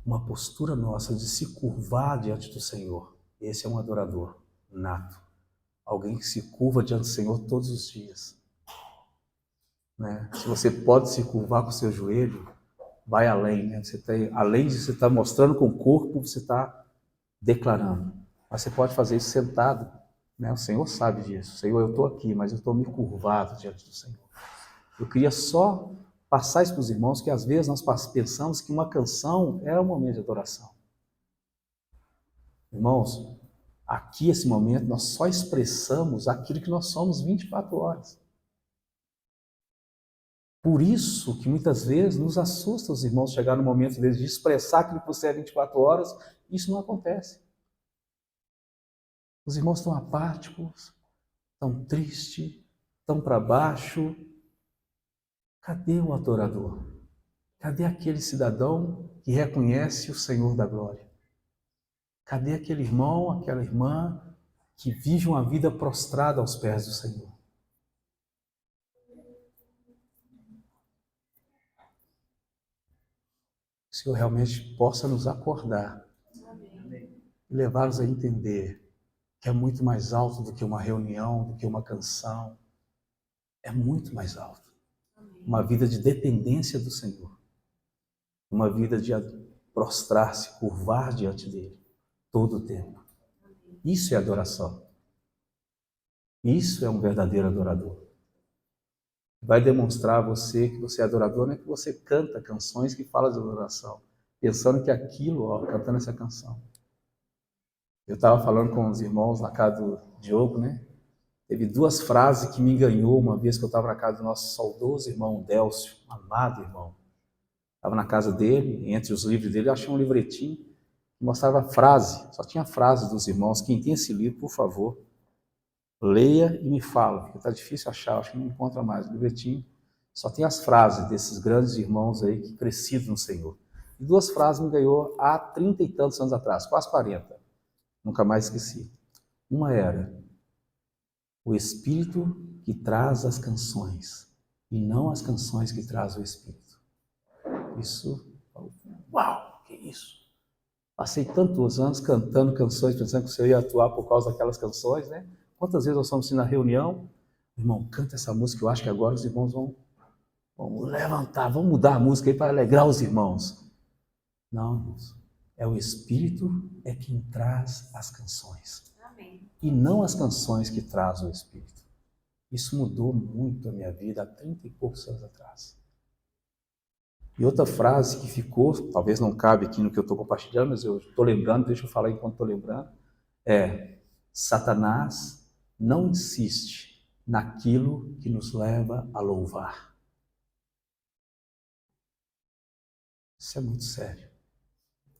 [SPEAKER 1] Uma postura nossa de se curvar diante do Senhor. Esse é um adorador nato. Alguém que se curva diante do Senhor todos os dias. Né? Se você pode se curvar com o seu joelho, vai além. Né? Além de você estar mostrando com o corpo, você está declarando. Mas você pode fazer isso sentado. Né? O Senhor sabe disso. Senhor, eu estou aqui, mas eu estou me curvado diante do Senhor. Eu queria só passar isso para os irmãos, que às vezes nós pensamos que uma canção é um momento de adoração. Irmãos, aqui, esse momento, nós só expressamos aquilo que nós somos 24 horas. Por isso que muitas vezes nos assusta os irmãos chegar no momento deles de expressar aquilo que você é 24 horas, isso não acontece. Os irmãos estão apáticos, estão tristes, estão para baixo. Cadê o adorador? Cadê aquele cidadão que reconhece o Senhor da glória? Cadê aquele irmão, aquela irmã que vive uma vida prostrada aos pés do Senhor? Que o Senhor realmente possa nos acordar e levar-nos a entender que é muito mais alto do que uma reunião, do que uma canção. É muito mais alto. Uma vida de dependência do Senhor. Uma vida de prostrar-se, curvar diante dele todo o tempo. Isso é adoração. Isso é um verdadeiro adorador. Vai demonstrar a você que você é adorador, não é que você canta canções que falam de adoração, pensando que aquilo, cantando essa canção. Eu estava falando com os irmãos na casa do Diogo, né? Teve duas frases que me ganhou uma vez que eu estava na casa do nosso saudoso irmão Délcio, amado irmão. Estava na casa dele, entre os livros dele, eu achei um livretinho que mostrava a frase, só tinha frases dos irmãos. Quem tem esse livro, por favor, leia e me fala, porque está difícil achar, acho que não encontra mais. O livretinho só tem as frases desses grandes irmãos aí que crescidos no Senhor. E duas frases me ganhou há 30 e tantos anos atrás, quase 40. Nunca mais esqueci. Uma era: o Espírito que traz as canções, e não as canções que traz o Espírito. Isso, uau, que isso? Passei tantos anos cantando canções, pensando que o Senhor ia atuar por causa daquelas canções, né? Quantas vezes nós somos assim na reunião, irmão, canta essa música, eu acho que agora os irmãos vão levantar, vão mudar a música aí para alegrar os irmãos. Não, irmãos, é o Espírito é quem traz as canções.
[SPEAKER 4] Amém.
[SPEAKER 1] E não as canções que traz o Espírito. Isso mudou muito a minha vida há 30 e poucos anos atrás. E outra frase que ficou, talvez não cabe aqui no que eu estou compartilhando, mas eu estou lembrando, deixa eu falar enquanto estou lembrando, é: Satanás não insiste naquilo que nos leva a louvar. Isso é muito sério.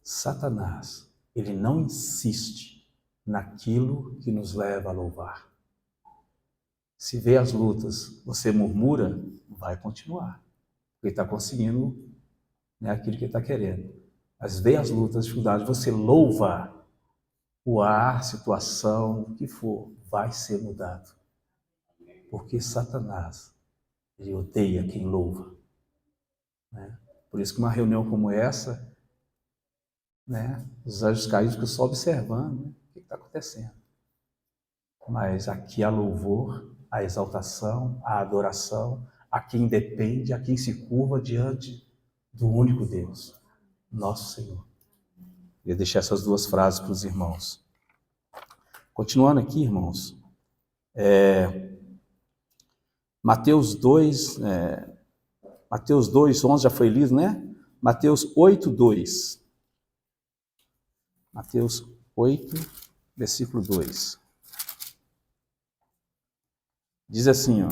[SPEAKER 1] Satanás, ele não insiste naquilo que nos leva a louvar. Se vê as lutas, você murmura, vai continuar. Porque está conseguindo, né, aquilo que ele está querendo. Mas vê as lutas, as dificuldades, você louva, o ar, situação, o que for, vai ser mudado. Porque Satanás, ele odeia quem louva. Né? Por isso que uma reunião como essa, né, os anjos caídos ficam só observando, né, o que está acontecendo. Mas aqui há louvor, a exaltação, a adoração, a quem depende, a quem se curva diante do único Deus, nosso Senhor. Eu deixei essas duas frases para os irmãos. Continuando aqui, irmãos, Mateus 2, 11 já foi lido, né? Mateus 8, 2. Mateus 8, versículo 2. Diz assim, ó: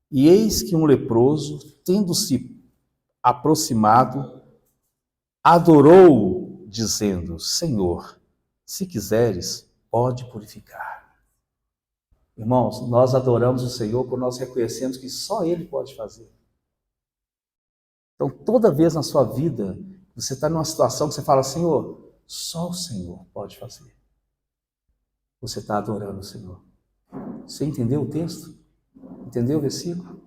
[SPEAKER 1] E eis que um leproso, tendo-se aproximado, adorou-o, dizendo: Senhor, se quiseres, pode purificar. Irmãos, nós adoramos o Senhor quando nós reconhecemos que só Ele pode fazer. Então, toda vez na sua vida, você está numa situação que você fala: Senhor, só o Senhor pode fazer. Você está adorando o Senhor. Você entendeu o texto? Entendeu o versículo?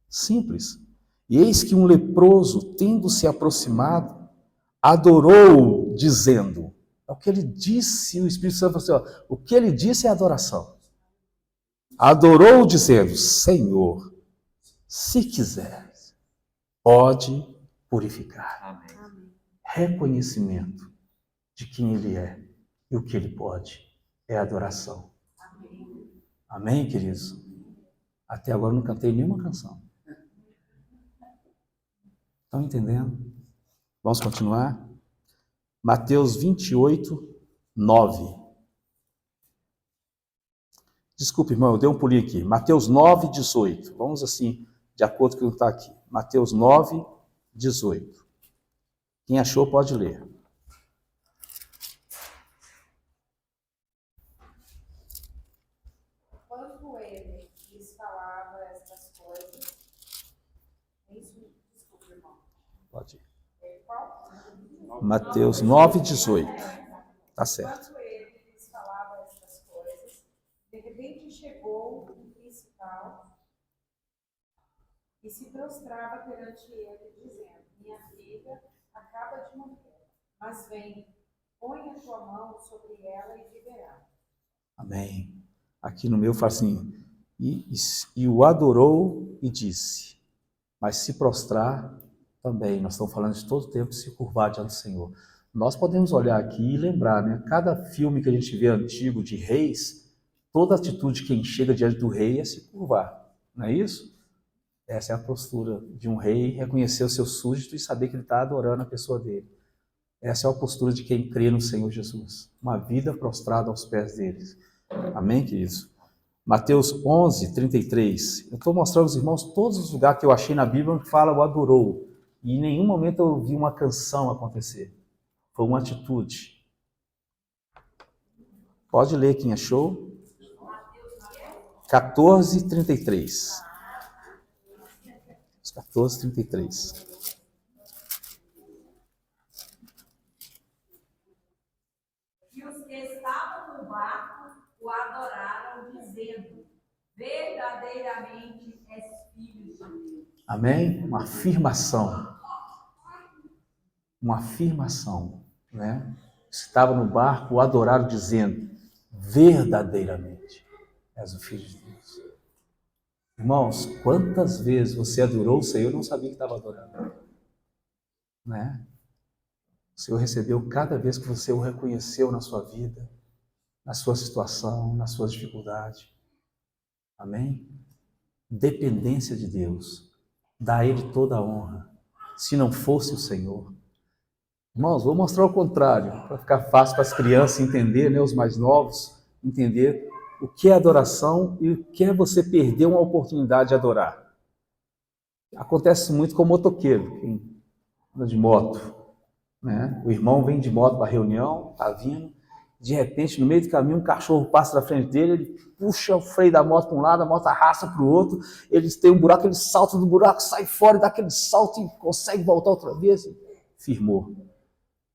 [SPEAKER 1] Simples. E eis que um leproso, tendo-se aproximado, adorou-o, dizendo. É o que ele disse, o Espírito Santo falou assim, ó, o que ele disse é adoração. Adorou-o, dizendo: Senhor, se quiseres, pode purificar.
[SPEAKER 7] Amém.
[SPEAKER 1] Reconhecimento de quem ele é e o que ele pode. É adoração. Amém, queridos? Até agora eu não cantei nenhuma canção. Estão entendendo? Vamos continuar? Mateus 28, 9. Desculpe, irmão, eu dei um pulinho aqui. Mateus 9, 18. Vamos assim, de acordo com o que está aqui. Mateus 9, 18. Quem achou pode ler.
[SPEAKER 4] Quando ele lhes falava estas coisas, desculpe, irmão.
[SPEAKER 1] Pode ir.
[SPEAKER 4] Qual?
[SPEAKER 1] Mateus 9, 18. Tá certo.
[SPEAKER 4] Quando ele lhes falava estas coisas, de repente chegou um principal e se prostrava perante ele, dizendo: Minha filha acaba de morrer, mas vem, põe a tua mão sobre ela e viverá.
[SPEAKER 1] Amém. Aqui no meu fala assim, e o adorou e disse, mas se prostrar também, nós estamos falando de todo tempo se curvar diante do Senhor. Nós podemos olhar aqui e lembrar, né? Cada filme que a gente vê antigo de reis, toda atitude de quem chega diante do rei é se curvar, não é isso? Essa é a postura de um rei, reconhecer o seu súdito e saber que ele está adorando a pessoa dele. Essa é a postura de quem crê no Senhor Jesus, uma vida prostrada aos pés deles. Amém, queridos? Mateus 11, 33. Eu estou mostrando aos irmãos todos os lugares que eu achei na Bíblia que fala o adorou. E em nenhum momento eu vi uma canção acontecer. Foi uma atitude. Pode ler quem achou. 14, 33. 14, 33.
[SPEAKER 6] E os que estavam no barco o adoraram, dizendo: verdadeiramente és filho de Deus.
[SPEAKER 1] Amém? Uma afirmação. Uma afirmação, né? Estava no barco, o adoraram, dizendo: verdadeiramente és o Filho de Deus. Irmãos, quantas vezes você adorou o Senhor e não sabia que estava adorando? Né? O Senhor recebeu cada vez que você o reconheceu na sua vida, na sua situação, nas suas dificuldades. Amém? Dependência de Deus. Dá a Ele toda a honra. Se não fosse o Senhor. Irmãos, vou mostrar o contrário, para ficar fácil para as crianças entender, né, os mais novos, entender o que é adoração e o que é você perder uma oportunidade de adorar. Acontece muito com o motoqueiro, quem anda de moto, né? O irmão vem de moto para a reunião, está vindo, de repente, no meio do caminho, um cachorro passa na frente dele, ele puxa o freio da moto para um lado, a moto arrasta para o outro, ele tem um buraco, ele salta do buraco, sai fora, dá aquele salto e consegue voltar outra vez, e firmou.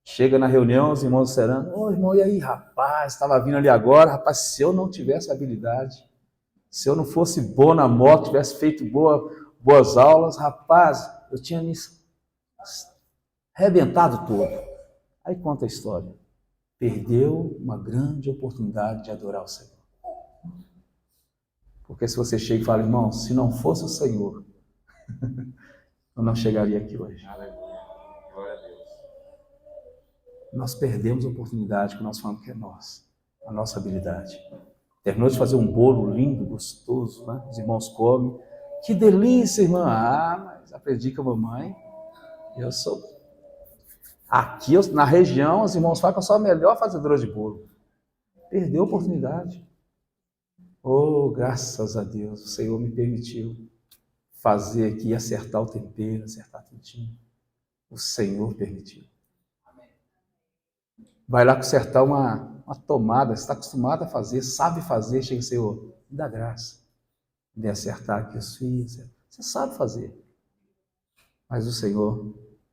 [SPEAKER 1] Chega na reunião, os irmãos disseram, ô irmão, e aí, rapaz, estava vindo ali agora, rapaz, se eu não tivesse habilidade, se eu não fosse bom na moto, tivesse feito boas aulas, rapaz, eu tinha me arrebentado todo. Aí conta a história. Perdeu uma grande oportunidade de adorar o Senhor. Porque se você chega e fala, irmão, se não fosse o Senhor, eu não chegaria aqui hoje.
[SPEAKER 7] Aleluia. Glória a Deus.
[SPEAKER 1] Nós perdemos a oportunidade que nós falamos que é nossa, a nossa habilidade. Terminou de fazer um bolo lindo, gostoso, né? Os irmãos comem. Que delícia, irmã! Ah, mas aprendi com a mamãe. Eu sou... Aqui, na região, os irmãos falam que eu sou a melhor fazedora de bolo. Perdeu a oportunidade. Oh, graças a Deus, o Senhor me permitiu fazer aqui, acertar o tempero, acertar tudinho. O Senhor permitiu. Vai lá consertar uma tomada, você está acostumado a fazer, sabe fazer, chega, Senhor, me dá graça de acertar aqui os fios. Você sabe fazer. Mas o Senhor,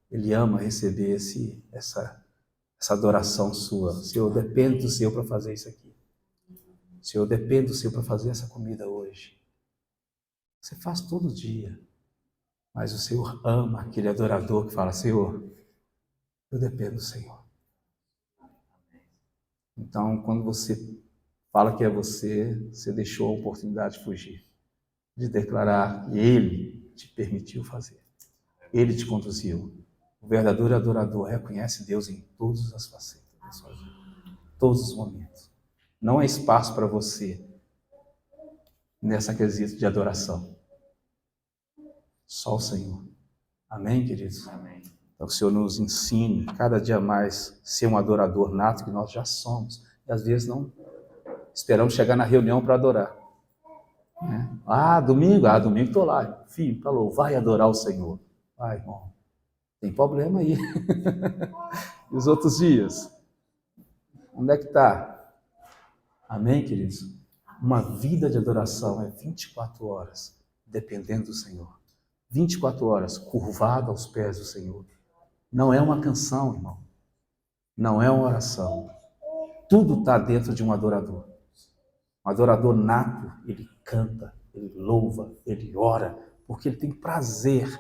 [SPEAKER 1] Ele ama receber essa adoração sua. Senhor, depende do Senhor para fazer isso aqui. Senhor, depende do Senhor para fazer essa comida hoje. Você faz todo dia. Mas o Senhor ama aquele adorador que fala, Senhor, eu dependo do Senhor. Então, quando você fala que é você deixou a oportunidade de fugir, de declarar que Ele te permitiu fazer. Ele te conduziu. O verdadeiro adorador reconhece Deus em todas as facetas da sua vida, todos os momentos. Não há espaço para você nessa quesito de adoração. Só o Senhor. Amém, queridos?
[SPEAKER 7] Amém.
[SPEAKER 1] Então, que o Senhor nos ensine cada dia mais ser um adorador nato que nós já somos. E às vezes não esperamos chegar na reunião para adorar. Né? Domingo estou lá. Filho, falou, vai adorar o Senhor. Vai, irmão. Tem problema aí. E os outros dias? Onde é que está? Amém, queridos? Uma vida de adoração é 24 horas, dependendo do Senhor. 24 horas, curvado aos pés do Senhor. Não é uma canção, irmão. Não é uma oração. Tudo está dentro de um adorador. Um adorador nato, ele canta, ele louva, ele ora, porque ele tem prazer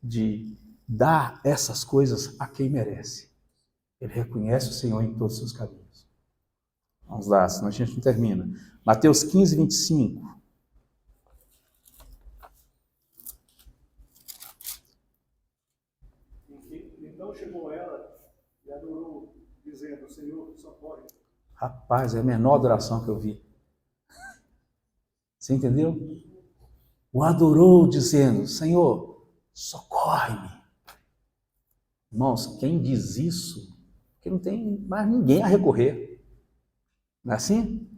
[SPEAKER 1] de dar essas coisas a quem merece. Ele reconhece o Senhor em todos os seus caminhos. Vamos lá, senão a gente não termina. Mateus 15, 25.
[SPEAKER 9] Então chegou ela e adorou, dizendo, Senhor, socorre.
[SPEAKER 1] Rapaz, é a menor adoração que eu vi. Você entendeu? O adorou dizendo, Senhor, socorre-me. Irmãos, quem diz isso, que não tem mais ninguém a recorrer. Não é assim?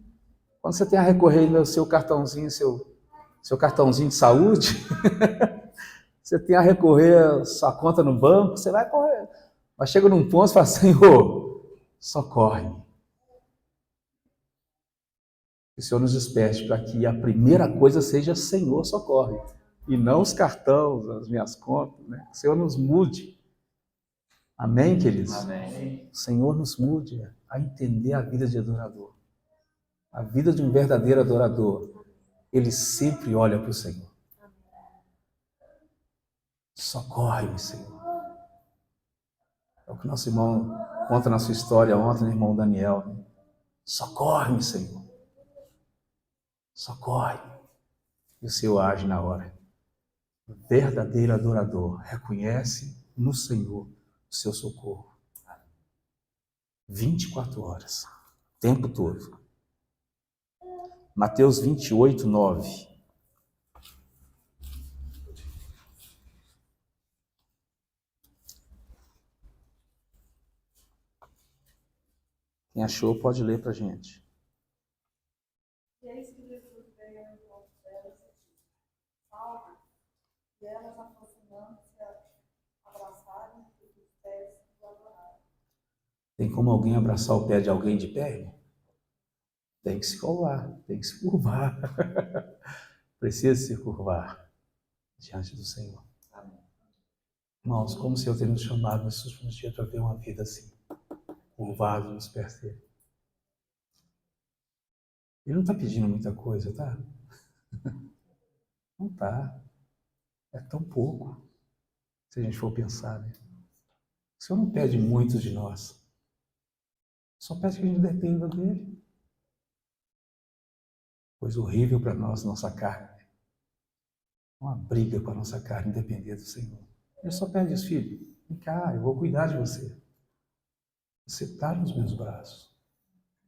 [SPEAKER 1] Quando você tem a recorrer no seu cartãozinho, seu cartãozinho de saúde, você tem a recorrer à sua conta no banco, você vai correr. Mas chega num ponto e fala, Senhor, socorre-me. Que o Senhor nos desperte para que a primeira coisa seja Senhor, socorre. E não os cartões, as minhas contas. Né? Que o Senhor nos mude. Amém, queridos?
[SPEAKER 7] Amém.
[SPEAKER 1] O Senhor nos mude a entender a vida de adorador. A vida de um verdadeiro adorador. Ele sempre olha para o Senhor. Socorre-me, Senhor. É o que nosso irmão conta na sua história ontem, o irmão Daniel. Né? Socorre-me, Senhor. Socorre. E o Senhor age na hora. O verdadeiro adorador reconhece no Senhor o seu socorro. 24 horas. O tempo todo. Mateus 28, 9. Quem achou pode ler para a gente.
[SPEAKER 10] Eis que Jesus veio ao encontro delas e disse: Salve! E elas, aproximando-se, abraçaram e os pés o adoraram.
[SPEAKER 1] Tem como alguém abraçar o pé de alguém de pé, irmão? Tem que se curvar, tem que se curvar. Precisa se curvar diante do Senhor. Irmãos, como o Senhor tem nos chamado nesses últimos dias para ter uma vida assim, curvado nos pés dele. Ele não está pedindo muita coisa, tá? Não está. É tão pouco, se a gente for pensar, né? O Senhor não pede muito de nós. Só pede que a gente dependa dele. Coisa horrível para nós, nossa carne. Uma briga com a nossa carne depender do Senhor. Ele só pede isso, filho. Vem cá, eu vou cuidar de você. Você está nos meus braços.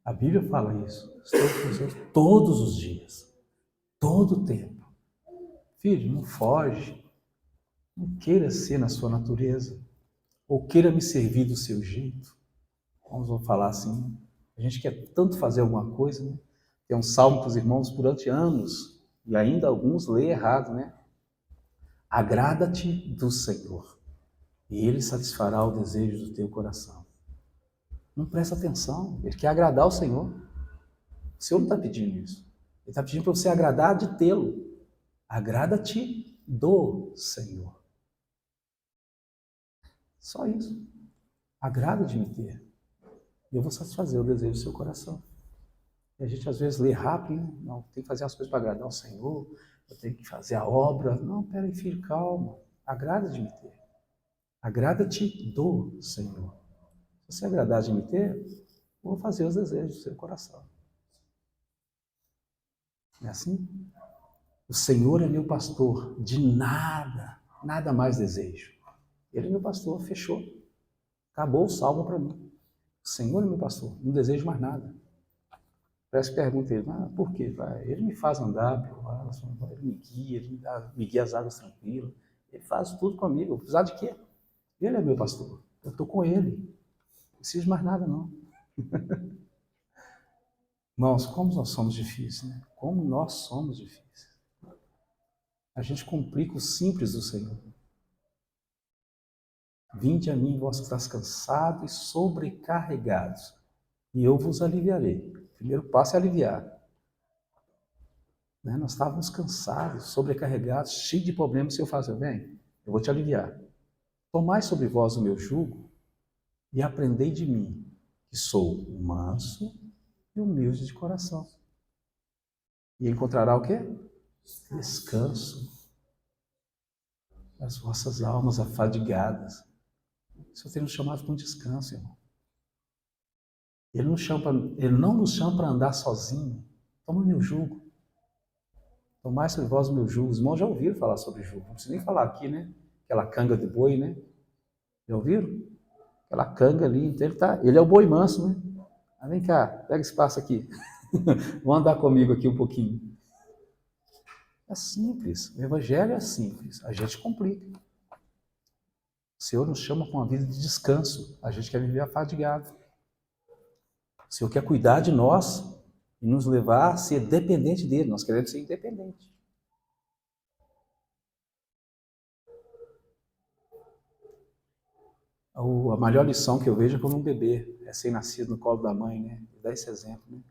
[SPEAKER 1] A Bíblia fala isso. Estou com você todos os dias. Todo o tempo. Filho, não foge. Não queira ser na sua natureza. Ou queira me servir do seu jeito. Vamos falar assim. A gente quer tanto fazer alguma coisa, né? Tem um salmo que os irmãos durante anos, e ainda alguns lê errado, né? Agrada-te do Senhor, e Ele satisfará o desejo do teu coração. Não presta atenção, Ele quer agradar o Senhor. O Senhor não está pedindo isso. Ele está pedindo para você agradar de tê-lo. Agrada-te do Senhor. Só isso. Agrada de me ter. E eu vou satisfazer o desejo do seu coração. E a gente às vezes lê rápido, né? Não, tem que fazer as coisas para agradar o Senhor, eu tenho que fazer a obra. Não, peraí, filho, calma. Agrada de me ter. Agrada-te do Senhor. Se você agradar de me ter, eu vou fazer os desejos do seu coração. Não é assim? O Senhor é meu pastor, de nada mais desejo. Ele é meu pastor, fechou. Acabou o salmo para mim. O Senhor é meu pastor, não desejo mais nada. Parece que pergunta ele, por quê? Ele me faz andar pelo vaso, ele me guia, me guia as águas tranquilas, ele faz tudo comigo, eu precisar de quê? Ele é meu pastor, eu estou com ele, não preciso de mais nada não. Irmãos, como nós somos difíceis, né? Como nós somos difíceis. A gente complica o simples do Senhor. Vinde a mim, vós que estáis cansados e sobrecarregados, e eu vos aliviarei. O primeiro passo é aliviar. Né? Nós estávamos cansados, sobrecarregados, cheios de problemas. Se eu faço bem, eu vou te aliviar. Tomai sobre vós o meu jugo e aprendei de mim, que sou manso e humilde de coração. E encontrará o quê? Descanso. As vossas almas afadigadas. O Senhor tem nos chamado com descanso, irmão. Ele não nos chama para andar sozinho. Toma o meu jugo. Tomai sobre vós o meu jugo. Os irmãos já ouviram falar sobre jugo. Não preciso nem falar aqui, né? Aquela canga de boi, né? Já ouviram? Aquela canga ali. Então ele é o boi manso, né? Mas vem cá, pega espaço aqui. Vão andar comigo aqui um pouquinho. É simples. O evangelho é simples. A gente complica. O Senhor nos chama para uma vida de descanso. A gente quer viver afadigado. O Senhor quer cuidar de nós e nos levar a ser dependente dele. Nós queremos ser independentes. A melhor lição que eu vejo é como um bebê recém-nascido no colo da mãe, né? Dá esse exemplo, né?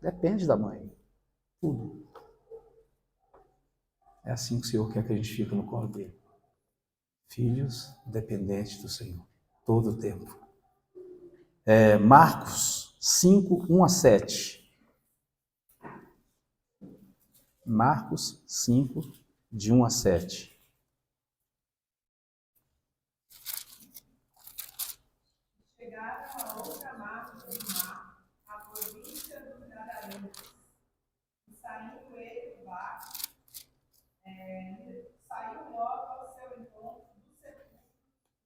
[SPEAKER 1] Depende da mãe. Tudo. É assim que o Senhor quer que a gente fique no colo dele. Filhos dependentes do Senhor. Todo o tempo. Marcos 5, 1 a 7. Marcos 5, de 1 a 7.
[SPEAKER 6] Chegaram a outra margem do mar, a província dos Gadarenos. E saindo ele do barco, saiu logo ao seu encontro do sepulcro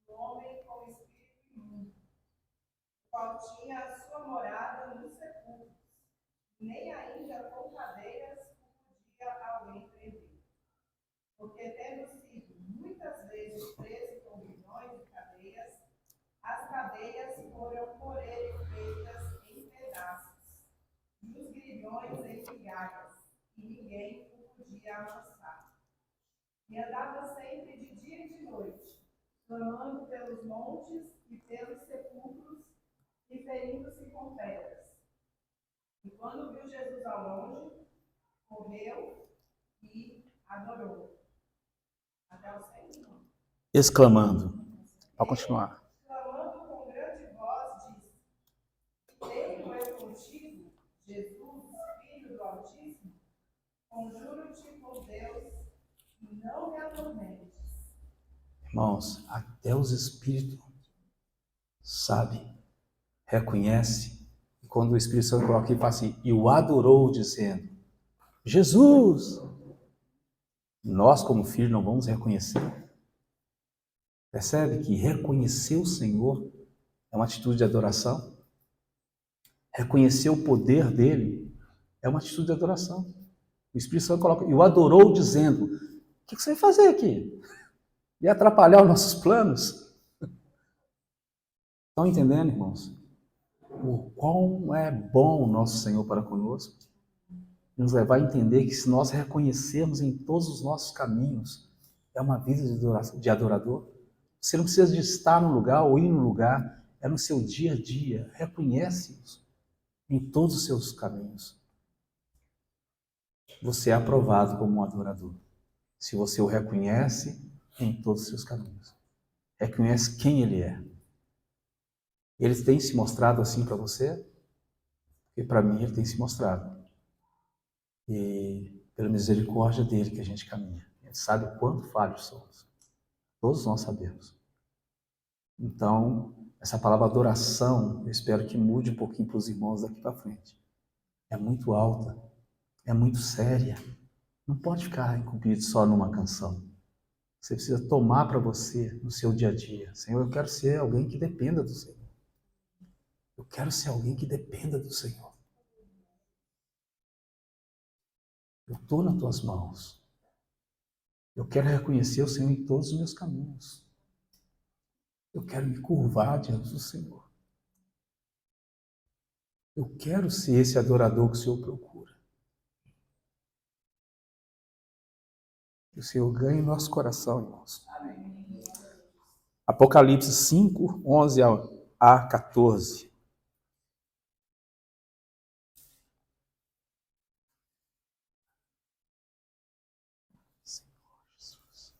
[SPEAKER 6] um homem com espírito imundo, o qual tinha a sua morada no sepulcro, nem ainda com cadeias podia alguém prender. Porque tendo sido muitas vezes preso com grilhões e cadeias, as cadeias foram por ele feitas em pedaços, e os grilhões
[SPEAKER 10] milhões em migalhas, e ninguém o podia amansar. E andava sempre de dia e de noite, clamando pelos montes e pelos sepulcros, e ferindo-se com pedras. E quando viu Jesus ao longe, correu e adorou. Até o 100, não.
[SPEAKER 1] Exclamando. Pode continuar.
[SPEAKER 10] Clamando com grande voz, disse: Tenho eu contigo, Jesus, Filho do Altíssimo? Conjuro-te por Deus, e não me atormentes.
[SPEAKER 1] Irmãos, até os espíritos sabem, reconhecem. E quando o Espírito Santo coloca aqui, fala assim, e o adorou dizendo, Jesus! Nós, como filhos, não vamos reconhecer. Percebe que reconhecer o Senhor é uma atitude de adoração? Reconhecer o poder dele é uma atitude de adoração. O Espírito Santo coloca, e o adorou dizendo, o que você vai fazer aqui? E atrapalhar os nossos planos? Estão entendendo, irmãos? O quão é bom o nosso Senhor para conosco? Nos levar a entender que se nós reconhecermos em todos os nossos caminhos, é uma vida de adorador. Você não precisa de estar no lugar ou ir no lugar, é no seu dia a dia. Reconhece-os em todos os seus caminhos. Você é aprovado como um adorador. Se você o reconhece em todos os seus caminhos. Reconhece quem ele é. Ele tem se mostrado assim para você? E para mim ele tem se mostrado. E pela misericórdia dele que a gente caminha. A gente sabe o quanto falhos somos. Todos nós sabemos. Então, essa palavra adoração, eu espero que mude um pouquinho para os irmãos daqui para frente. É muito alta, é muito séria. Não pode ficar incumprido só numa canção. Você precisa tomar para você no seu dia a dia. Senhor, eu quero ser alguém que dependa do Senhor. Eu quero ser alguém que dependa do Senhor. Eu estou nas tuas mãos. Eu quero reconhecer o Senhor em todos os meus caminhos. Eu quero me curvar diante do Senhor. Eu quero ser esse adorador que o Senhor procura. Que o Senhor ganhe nosso coração, irmãos. Amém. Apocalipse 5, 11 a 14. Senhor Jesus.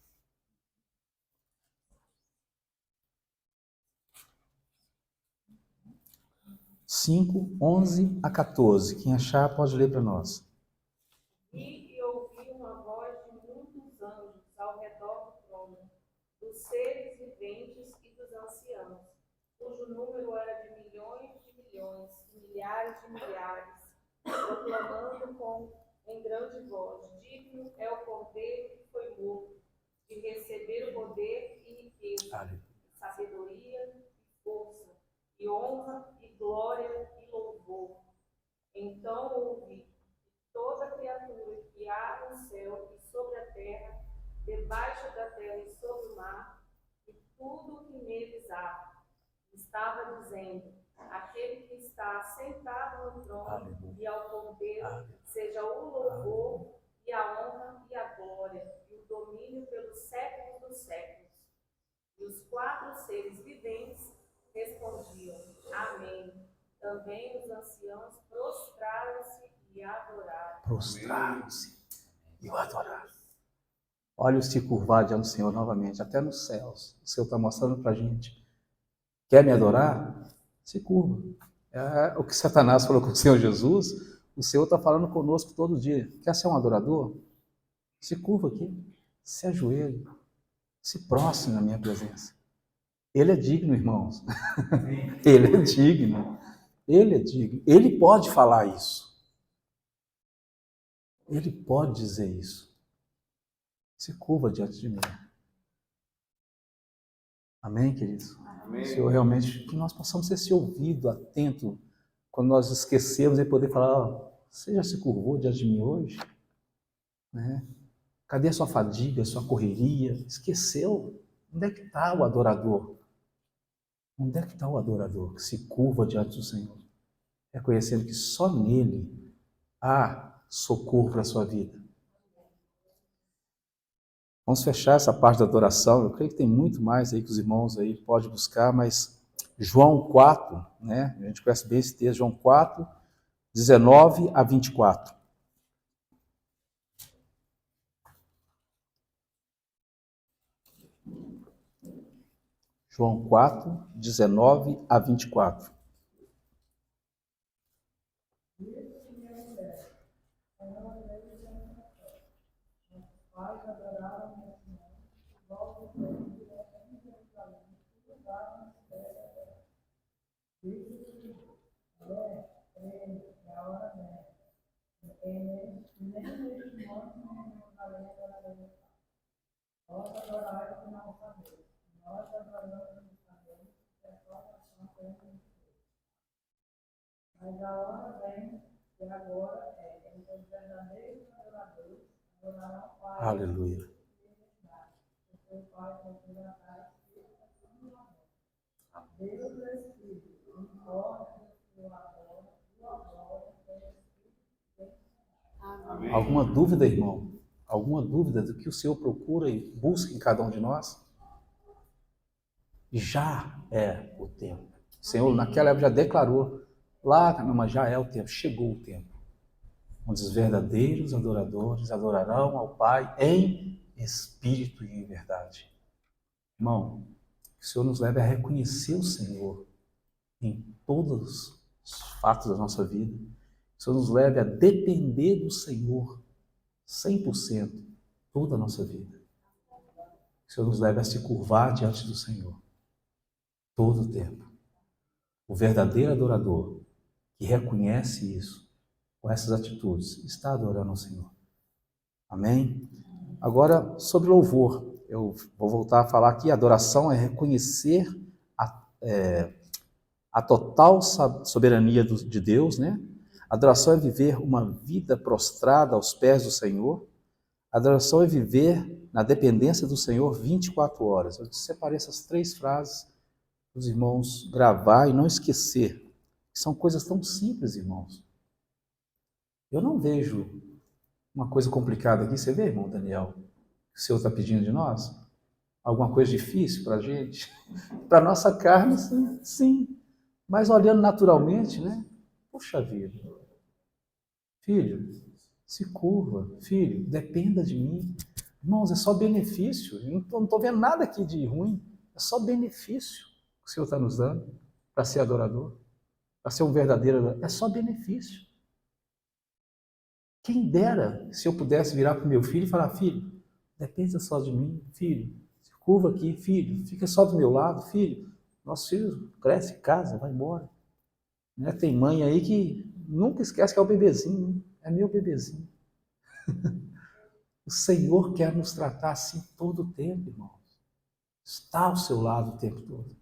[SPEAKER 1] 5, 11 a 14. Quem achar pode ler para nós.
[SPEAKER 11] E ouvi uma voz de muitos anjos ao redor do trono, dos seres viventes e dos anciãos, cujo número era de milhões, milhares de milhares, proclamando em grande voz: digno é o Cordeiro que foi morto, de receber o poder e riqueza, sabedoria e força, e honra e glória e louvor. Então ouvi toda criatura que há no céu e sobre a terra, debaixo da terra e sobre o mar, e tudo o que neles há, estava dizendo: aquele que está sentado no trono e ao Cordeiro, seja o louvor e a honra e a glória e o domínio pelos séculos dos séculos. E os 4 seres viventes respondiam: amém. Também os anciãos prostraram-se e adoraram.
[SPEAKER 1] Prostraram-se e o adoraram. Olha o se curvar diante do Senhor novamente, até nos céus. O Senhor está mostrando para a gente. Quer me adorar? Se curva. É o que Satanás falou com o Senhor Jesus. O Senhor está falando conosco todo dia. Quer ser um adorador? Se curva aqui. Se ajoelhe. Se prostre na minha presença. Ele é digno, irmãos. Ele é digno. Ele é digno. Ele pode falar isso. Ele pode dizer isso. Se curva diante de mim. Amém, queridos? Amém. Senhor, realmente, que nós possamos ter esse ouvido atento quando nós esquecemos e poder falar: você já se curvou diante de mim hoje? Né? Cadê a sua fadiga, a sua correria? Esqueceu? Onde é que está o adorador? Onde é que está o adorador que se curva diante do Senhor? Reconhecendo que só nele há socorro para a sua vida. Vamos fechar essa parte da adoração. Eu creio que tem muito mais aí que os irmãos aí podem buscar, mas João 4, né? A gente conhece bem esse texto, João 4, 19 a 24. João 4, 19 a 24.
[SPEAKER 10] Mas a hora vem, e agora os verdadeiros adoradores adorarão o Pai.
[SPEAKER 1] Aleluia.
[SPEAKER 10] Porque o Pai procura dar Deus é Espírito, importa que o adora,
[SPEAKER 1] Alguma dúvida, irmão? Alguma dúvida do que o Senhor procura e busca em cada um de nós? Já é o tempo. O Senhor, naquela época, já declarou lá, mas já é o tempo, chegou o tempo, onde os verdadeiros adoradores adorarão ao Pai em espírito e em verdade. Irmão, que o Senhor nos leve a reconhecer o Senhor em todos os fatos da nossa vida. Que o Senhor nos leve a depender do Senhor 100% toda a nossa vida. Que o Senhor nos leve a se curvar diante do Senhor todo o tempo. O verdadeiro adorador que reconhece isso, com essas atitudes, está adorando ao Senhor. Amém? Agora, sobre louvor, eu vou voltar a falar que adoração é reconhecer a total soberania de Deus, né? Adoração é viver uma vida prostrada aos pés do Senhor. Adoração é viver na dependência do Senhor 24 horas. Eu separei essas 3 frases para os irmãos gravar e não esquecer. São coisas tão simples, irmãos. Eu não vejo uma coisa complicada aqui. Você vê, irmão Daniel, que o Senhor está pedindo de nós? Alguma coisa difícil para a gente? Para a nossa carne, sim, sim. Mas olhando naturalmente, né? Poxa vida. Filho, se curva. Filho, dependa de mim. Irmãos, é só benefício. Eu não estou vendo nada aqui de ruim. É só benefício que o Senhor está nos dando para ser adorador. Para ser um verdadeiro adorador. É só benefício. Quem dera se eu pudesse virar para o meu filho e falar: filho, dependa só de mim. Filho, se curva aqui. Filho, fica só do meu lado. Filho, nosso filho cresce, casa, vai embora. Né? Tem mãe aí que nunca esquece que é o bebezinho. Né? É meu bebezinho. O Senhor quer nos tratar assim todo o tempo, irmãos. Está ao seu lado o tempo todo.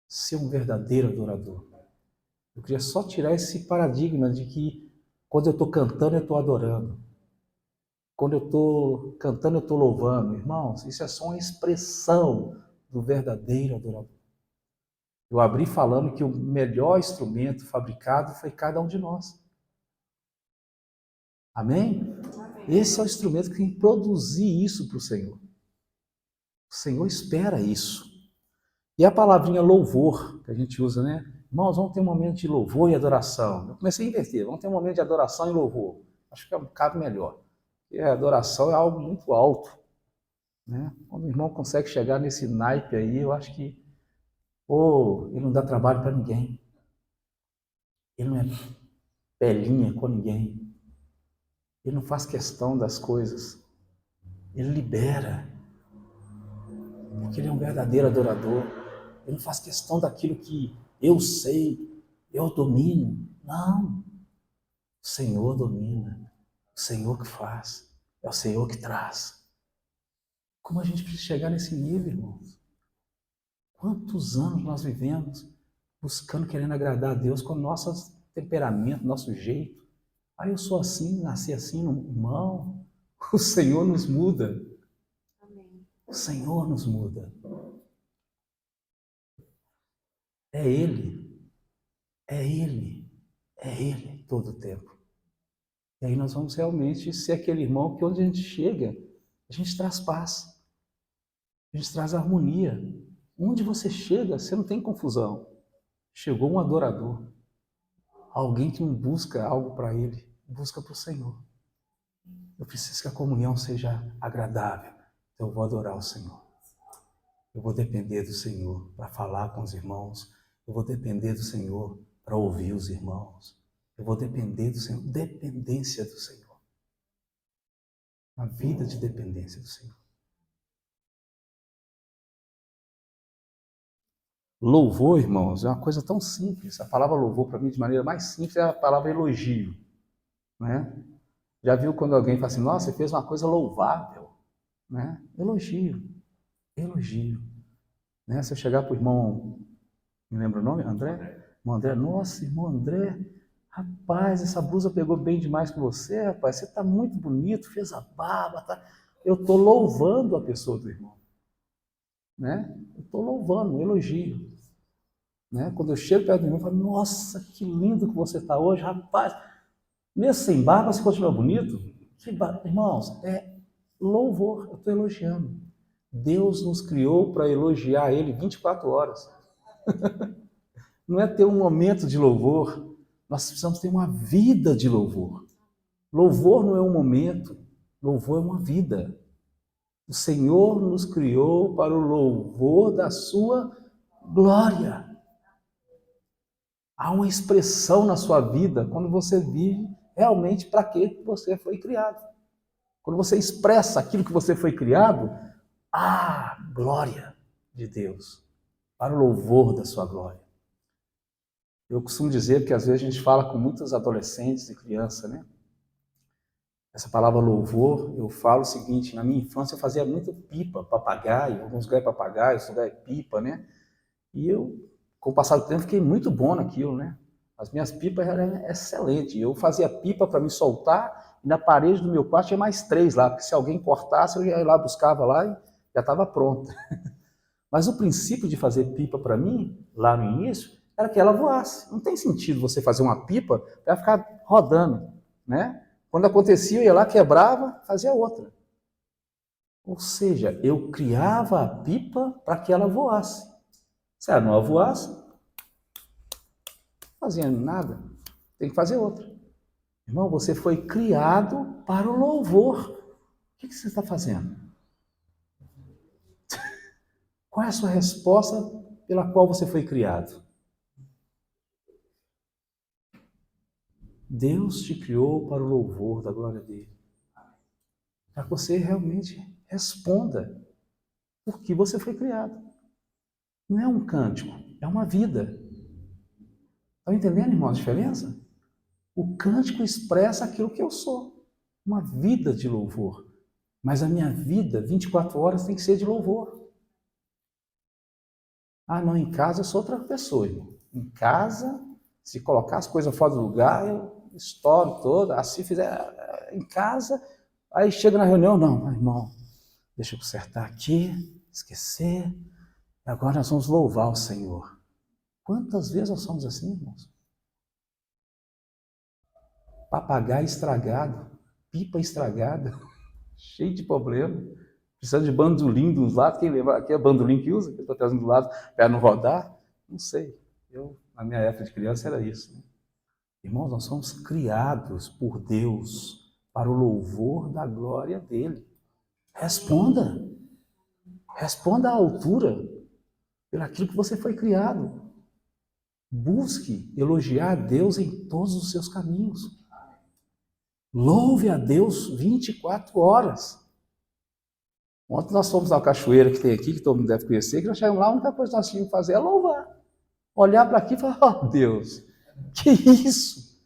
[SPEAKER 1] Ser um verdadeiro adorador. Eu queria só tirar esse paradigma de que quando eu estou cantando, eu estou adorando. Quando eu estou cantando, eu estou louvando. Irmãos, isso é só uma expressão do verdadeiro adorador. Eu abri falando que o melhor instrumento fabricado foi cada um de nós. Amém? Esse é o instrumento que tem que produzir isso para o Senhor. O Senhor espera isso. E a palavrinha louvor, que a gente usa, né? Irmãos, vamos ter um momento de louvor e adoração. Eu comecei a inverter, vamos ter um momento de adoração e louvor. Acho que cabe melhor. Porque a adoração é algo muito alto. Né? Quando o irmão consegue chegar nesse naipe aí, eu acho que ele não dá trabalho para ninguém. Ele não é pelinha com ninguém. Ele não faz questão das coisas. Ele libera. Porque ele é um verdadeiro adorador. Ele não faz questão daquilo que eu sei, eu domino. Não. O Senhor domina. O Senhor que faz. É o Senhor que traz. Como a gente precisa chegar nesse nível, irmãos? Quantos anos nós vivemos buscando, querendo agradar a Deus com o nosso temperamento, nosso jeito. Eu sou assim, nasci assim, não. O Senhor nos muda.
[SPEAKER 4] Amém.
[SPEAKER 1] O Senhor nos muda. É Ele todo o tempo. E aí nós vamos realmente ser aquele irmão que onde a gente chega, a gente traz paz. A gente traz harmonia. Onde você chega, você não tem confusão. Chegou um adorador. Alguém que não busca algo para ele, busca para o Senhor. Eu preciso que a comunhão seja agradável. Então eu vou adorar o Senhor. Eu vou depender do Senhor para falar com os irmãos. Eu vou depender do Senhor para ouvir os irmãos. Eu vou depender do Senhor. Dependência do Senhor. Uma vida de dependência do Senhor. Louvor, irmãos, é uma coisa tão simples. A palavra louvor, para mim, de maneira mais simples, é a palavra elogio. Né? Já viu quando alguém fala assim, nossa, você fez uma coisa louvável? Né? Elogio. Elogio. Né? Se eu chegar para o irmão, me lembra o nome? André? Irmão André, nossa, irmão André, rapaz, essa blusa pegou bem demais com você, rapaz, você está muito bonito, fez a barba, tá? Eu estou louvando a pessoa do irmão. Né? Eu estou louvando, um elogio. Né? Quando eu chego perto do irmão, eu falo, nossa, que lindo que você está hoje, rapaz. Mesmo sem barba, você continua bonito? Irmãos, é louvor, eu estou elogiando. Deus nos criou para elogiar Ele 24 horas. Não é ter um momento de louvor, nós precisamos ter uma vida de louvor. Louvor não é um momento, louvor é uma vida. O Senhor nos criou para o louvor da sua glória. Há uma expressão na sua vida quando você vive realmente para que você foi criado. Quando você expressa aquilo que você foi criado, a glória de Deus, para o louvor da sua glória. Eu costumo dizer que às vezes a gente fala com muitos adolescentes e crianças, né? Essa palavra louvor, eu falo o seguinte, na minha infância eu fazia muito pipa, papagaio, alguns lugares é papagaio, outros lugares é pipa, né? E eu, com o passar do tempo, fiquei muito bom naquilo, né? As minhas pipas eram excelentes. Eu fazia pipa para me soltar e na parede do meu quarto tinha mais 3 lá, porque se alguém cortasse, eu ia lá, buscava lá e já estava pronta. Mas o princípio de fazer pipa para mim, lá no início, era que ela voasse. Não tem sentido você fazer uma pipa para ficar rodando, né? Quando acontecia, eu ia lá, quebrava, fazia outra. Ou seja, eu criava a pipa para que ela voasse. Se ela não voasse, não fazia nada. Tem que fazer outra. Irmão, você foi criado para o louvor. O que você está fazendo? Qual é a sua resposta pela qual você foi criado? Deus te criou para o louvor da glória dele. Para que você realmente responda por que você foi criado. Não é um cântico, é uma vida. Estão entendendo, irmão, a diferença? O cântico expressa aquilo que eu sou. Uma vida de louvor. Mas a minha vida, 24 horas, tem que ser de louvor. Ah, não, em casa eu sou outra pessoa, irmão. Em casa, se colocar as coisas fora do lugar, eu estouro toda, assim fizer em casa, aí chega na reunião, não, irmão, deixa eu consertar aqui, esquecer, agora nós vamos louvar o Senhor. Quantas vezes nós somos assim, irmãos? Papagaio estragado, pipa estragada, cheio de problema, precisando de bandolim dos lados, quem lembra, aqui é bandolim que usa, que eu estou trazendo do lado, para não rodar, não sei, na minha época de criança era isso, né? Irmãos, nós somos criados por Deus para o louvor da glória dele. Responda. Responda à altura pelaquilo que você foi criado. Busque elogiar a Deus em todos os seus caminhos. Louve a Deus 24 horas. Ontem nós fomos na cachoeira que tem aqui, que todo mundo deve conhecer, que nós chegamos lá, a única coisa que nós tínhamos que fazer é louvar. Olhar para aqui e falar, oh Deus, que isso?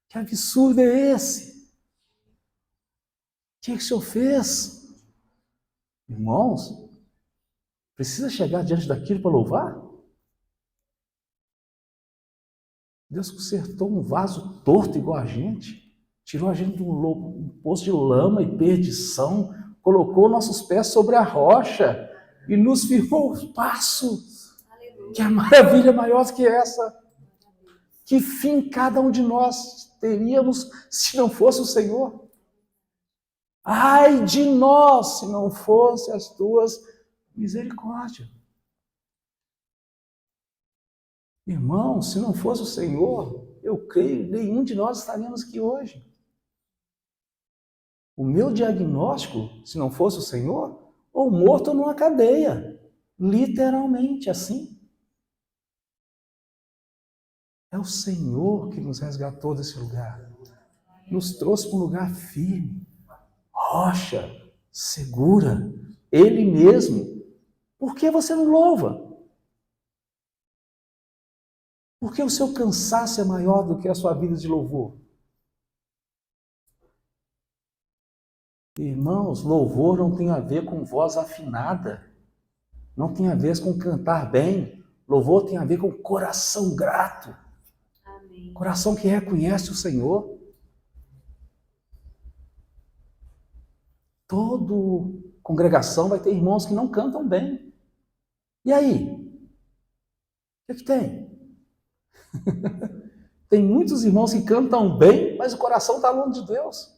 [SPEAKER 1] Que absurdo é esse? O que o Senhor fez? Irmãos, precisa chegar diante daquilo para louvar? Deus consertou um vaso torto igual a gente, tirou a gente de um poço de lama e perdição, colocou nossos pés sobre a rocha e nos firmou o passo. Que a maravilha maior do que essa. Que fim cada um de nós teríamos se não fosse o Senhor? Ai de nós, se não fosse as tuas misericórdias. Irmão, se não fosse o Senhor, eu creio, nenhum de nós estaríamos aqui hoje. O meu diagnóstico, se não fosse o Senhor, ou morto numa cadeia. Literalmente, assim. É o Senhor que nos resgatou desse lugar. Nos trouxe para um lugar firme, rocha, segura. Ele mesmo. Por que você não louva? Porque o seu cansaço é maior do que a sua vida de louvor. Irmãos, louvor não tem a ver com voz afinada. Não tem a ver com cantar bem. Louvor tem a ver com coração grato.
[SPEAKER 4] Amém.
[SPEAKER 1] Coração que reconhece o Senhor. Toda congregação vai ter irmãos que não cantam bem. E aí? O que tem? Tem muitos irmãos que cantam bem, mas o coração está longe de Deus.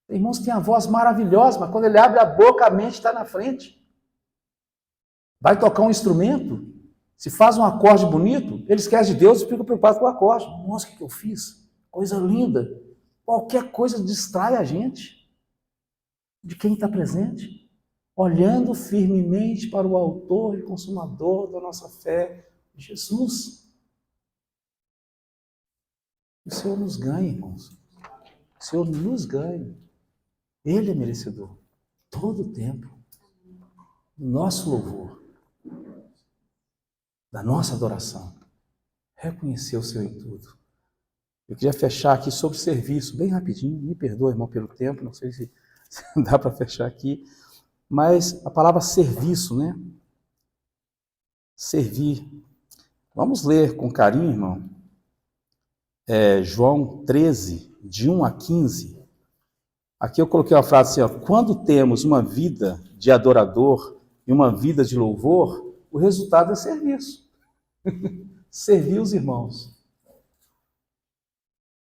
[SPEAKER 1] Tem irmãos que têm a voz maravilhosa, mas quando ele abre a boca, a mente está na frente. Vai tocar um instrumento, se faz um acorde bonito, ele esquece de Deus e fica preocupado com o acorde. Nossa, o que eu fiz? Coisa linda. Qualquer coisa distrai a gente de quem está presente, olhando firmemente para o autor e consumador da nossa fé, Jesus. O Senhor nos ganha, irmãos. O Senhor nos ganha. Ele é merecedor. Todo o tempo. Do nosso louvor. Da nossa adoração. Reconhecer o Senhor em tudo. Eu queria fechar aqui sobre serviço, bem rapidinho. Me perdoa, irmão, pelo tempo. Não sei se dá para fechar aqui. Mas a palavra serviço, né? Servir. Vamos ler com carinho, irmão. João 13, de 1 a 15. Aqui eu coloquei uma frase assim, ó, quando temos uma vida de adorador e uma vida de louvor, o resultado é serviço. Servir os irmãos.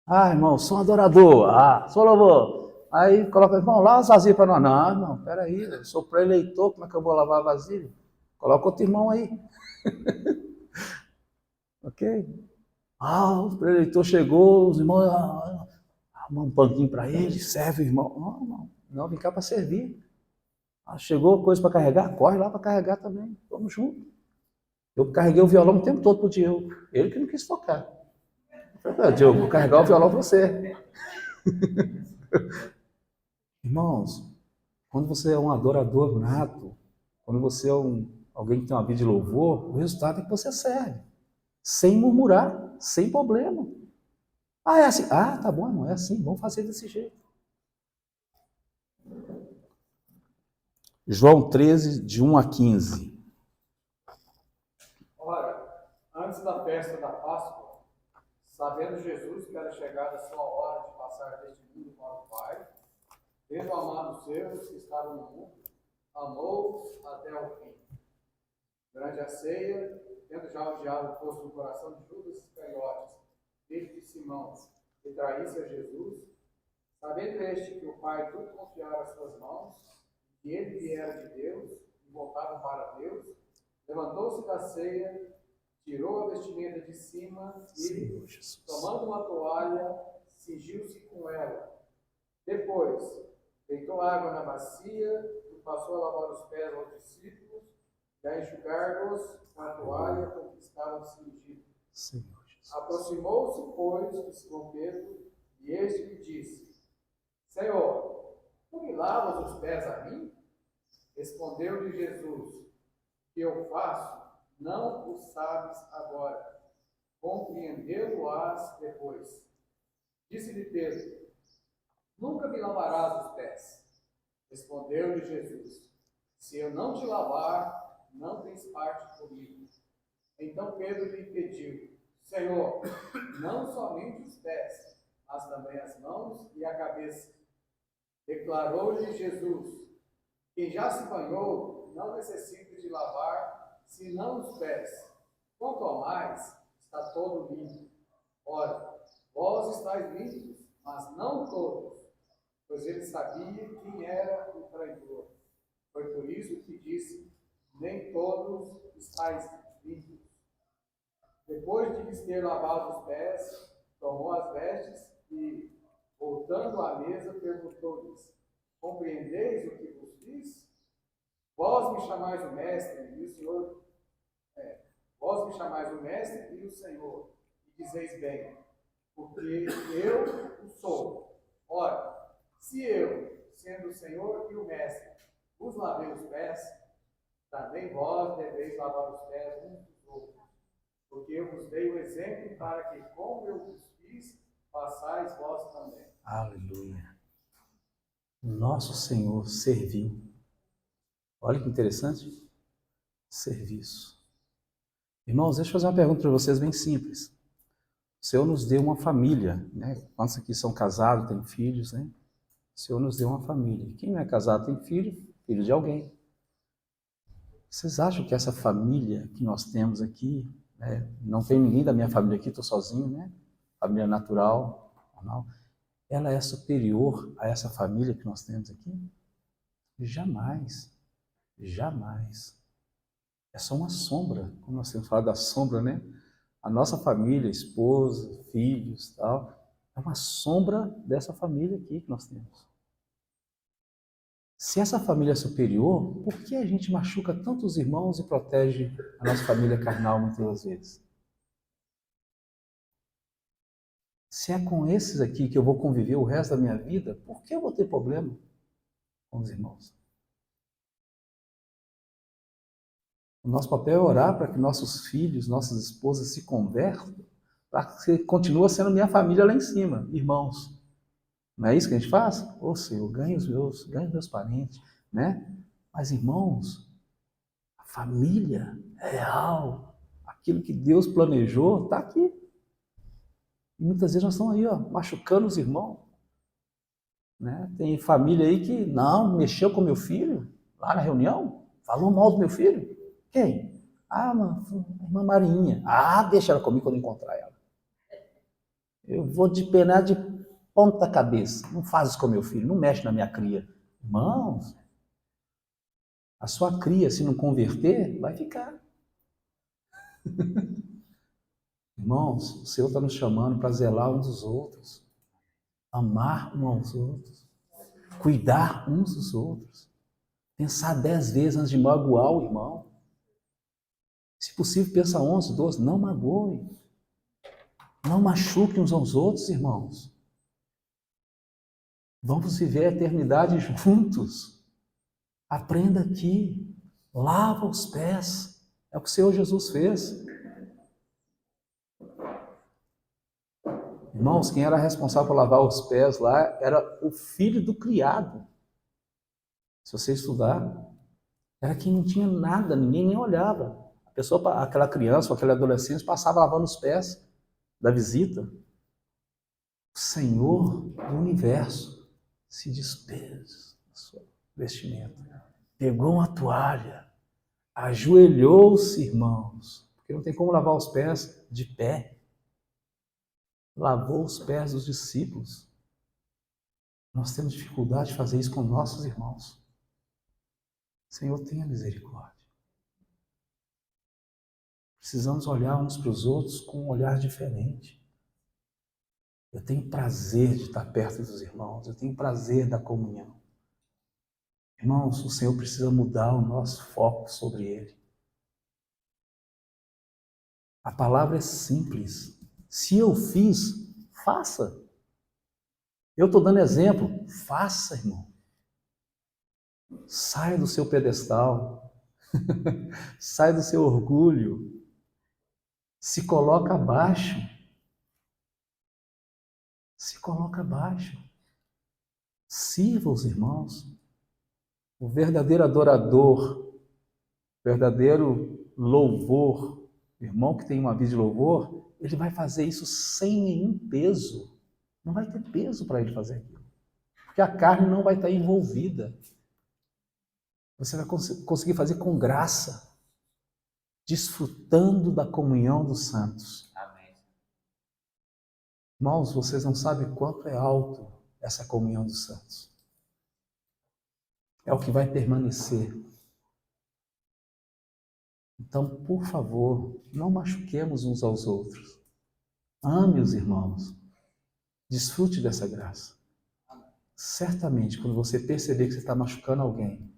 [SPEAKER 1] Ah, irmão, sou um adorador. Ah, sou louvor. Aí coloca, irmão, lava as vasilhas para nós. Não, irmão, peraí, eu sou pré-eleitor, como é que eu vou lavar a vasilha? Coloca outro irmão aí. Ok? Ah, o pré-eleitor chegou, os irmãos, arruma um panquinho para ele, serve o irmão. Não, irmão, não, vem cá para servir. Ah, chegou coisa para carregar? Corre lá para carregar também. Vamos junto. Eu carreguei o violão o tempo todo pro Diogo. Ele que não quis tocar. Diogo, vou carregar o violão para você. Irmãos, quando você é um adorador nato, quando você é alguém que tem uma vida de louvor, o resultado é que você serve. Sem murmurar, sem problema. Ah, é assim? Ah, tá bom, irmão, é assim, vamos fazer desse jeito. João 13, de 1 a 15.
[SPEAKER 3] Ora, antes da festa da Páscoa, sabendo Jesus que era chegada a sua hora de passar deste mundo para o Pai, tendo amado os seus que estavam no mundo, amou-os até o fim. Durante a ceia, tendo já o diabo posto no coração de Judas Iscariotes, filho de Simão, que traísse a Jesus, sabendo este que o Pai tudo confiara às suas mãos, que ele viera de Deus e voltava para Deus, levantou-se da ceia, tirou a vestimenta de cima e, tomando uma toalha, cingiu-se com ela. Depois, deitou água na bacia e passou a lavar os pés aos discípulos e a enxugar-los com a toalha com que estavam cingidos. Aproximou-se, pois, de Simão Pedro, e este lhe disse: Senhor, tu me lavas os pés a mim? Respondeu-lhe Jesus: O que eu faço, não o sabes agora, compreendê-lo-ás depois. Disse-lhe Pedro: Nunca me lavarás os pés. Respondeu-lhe Jesus: Se eu não te lavar, não tens parte comigo. Então Pedro lhe pediu: Senhor, não somente os pés, mas também as mãos e a cabeça. Declarou-lhe Jesus: Quem já se banhou não necessita de lavar, senão os pés, Quanto ao mais, está todo limpo. Ora, vós estáis limpos, mas não todos, pois ele sabia quem era o traidor. Foi por isso que disse, nem todos estáis limpos. Depois de lhes ter lavado os pés, tomou as vestes e, voltando à mesa, perguntou-lhes, compreendeis o que vos fiz? Vós me chamais o mestre e o Senhor... vós me chamais o mestre e o Senhor, e dizeis bem, porque eu o sou. Ora, se eu, sendo o Senhor e o mestre, vos lavei os pés, também vós deveis lavar os pés uns dos outros. Porque eu vos dei o exemplo para que, como eu vos fiz, façais vós também.
[SPEAKER 1] Aleluia. Nosso Senhor serviu. Olha que interessante. Serviço. Irmãos, deixa eu fazer uma pergunta para vocês bem simples. O Senhor nos deu uma família, né? Quantos aqui são casados, têm filhos, né? O Senhor nos deu uma família. Quem não é casado tem filho, filho de alguém. Vocês acham que essa família que nós temos aqui, né? Não tem ninguém da minha família aqui, estou sozinho, né? Família natural, normal. Ela é superior a essa família que nós temos aqui? Jamais. Jamais. É só uma sombra, como nós temos falado da sombra, né? A nossa família, esposa, filhos, tal, é uma sombra dessa família aqui que nós temos. Se essa família é superior, por que a gente machuca tantos irmãos e protege a nossa família carnal muitas das vezes? Se é com esses aqui que eu vou conviver o resto da minha vida, por que eu vou ter problema com os irmãos? O nosso papel é orar para que nossos filhos, nossas esposas se convertam, para que continue sendo minha família lá em cima, irmãos. Não é isso que a gente faz? Ô Senhor, ganhe os meus parentes, né? Mas irmãos, a família real, aquilo que Deus planejou, está aqui. E muitas vezes nós estamos aí, ó, machucando os irmãos. Né? Tem família aí que não mexeu com meu filho, lá na reunião, falou mal do meu filho. Quem? Ah, irmã Marinha. Ah, deixa ela comigo quando eu encontrar ela. Eu vou de penar de ponta cabeça. Não faz isso com meu filho, não mexe na minha cria. Irmãos, a sua cria, se não converter, vai ficar. Irmãos, o Senhor está nos chamando para zelar uns dos outros, amar uns aos outros, cuidar uns dos outros, pensar 10 vezes antes de magoar o irmão. Se possível, pensa 11, 12, não magoe. Não machuque uns aos outros, irmãos. Vamos viver a eternidade juntos. Aprenda aqui. Lava os pés. É o que o Senhor Jesus fez. Irmãos, quem era responsável por lavar os pés lá era o filho do criado. Se você estudar, era quem não tinha nada, ninguém nem olhava. A pessoa, aquela criança ou aquele adolescente passava lavando os pés da visita. O Senhor do universo se despês da sua vestimenta. Pegou uma toalha, ajoelhou-se, irmãos, porque não tem como lavar os pés de pé. Lavou os pés dos discípulos. Nós temos dificuldade de fazer isso com nossos irmãos. Senhor, tenha misericórdia. Precisamos olhar uns para os outros com um olhar diferente. Eu tenho prazer de estar perto dos irmãos, eu tenho prazer da comunhão. Irmãos, o Senhor precisa mudar o nosso foco sobre Ele. A palavra é simples. Se eu fiz, faça. Eu estou dando exemplo. Faça, irmão. Saia do seu pedestal. Saia do seu orgulho. Se coloca abaixo. Se coloca abaixo. Sirva os irmãos. O verdadeiro adorador, o verdadeiro louvor, o irmão que tem uma vida de louvor, ele vai fazer isso sem nenhum peso. Não vai ter peso para ele fazer aquilo. Porque a carne não vai estar envolvida. Você vai conseguir fazer com graça. desfrutando da comunhão dos santos.
[SPEAKER 7] Amém.
[SPEAKER 1] Irmãos, vocês não sabem quanto é alto essa comunhão dos santos. É o que vai permanecer. Então, por favor, não machuquemos uns aos outros. Ame os irmãos. Desfrute dessa graça. Certamente, quando você perceber que você está machucando alguém,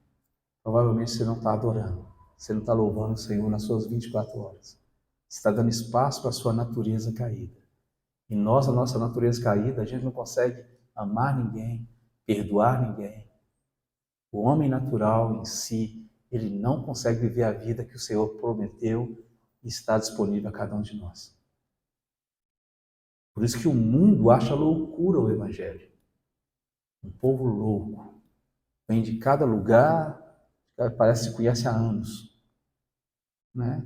[SPEAKER 1] provavelmente você não está adorando. Você não está louvando o Senhor nas suas 24 horas. Você está dando espaço para a sua natureza caída. E nós, a nossa natureza caída, a gente não consegue amar ninguém, perdoar ninguém. O homem natural em si, ele não consegue viver a vida que o Senhor prometeu e está disponível a cada um de nós. Por isso que o mundo acha loucura o Evangelho. Um povo louco. Vem de cada lugar, parece que se conhece há anos. Né?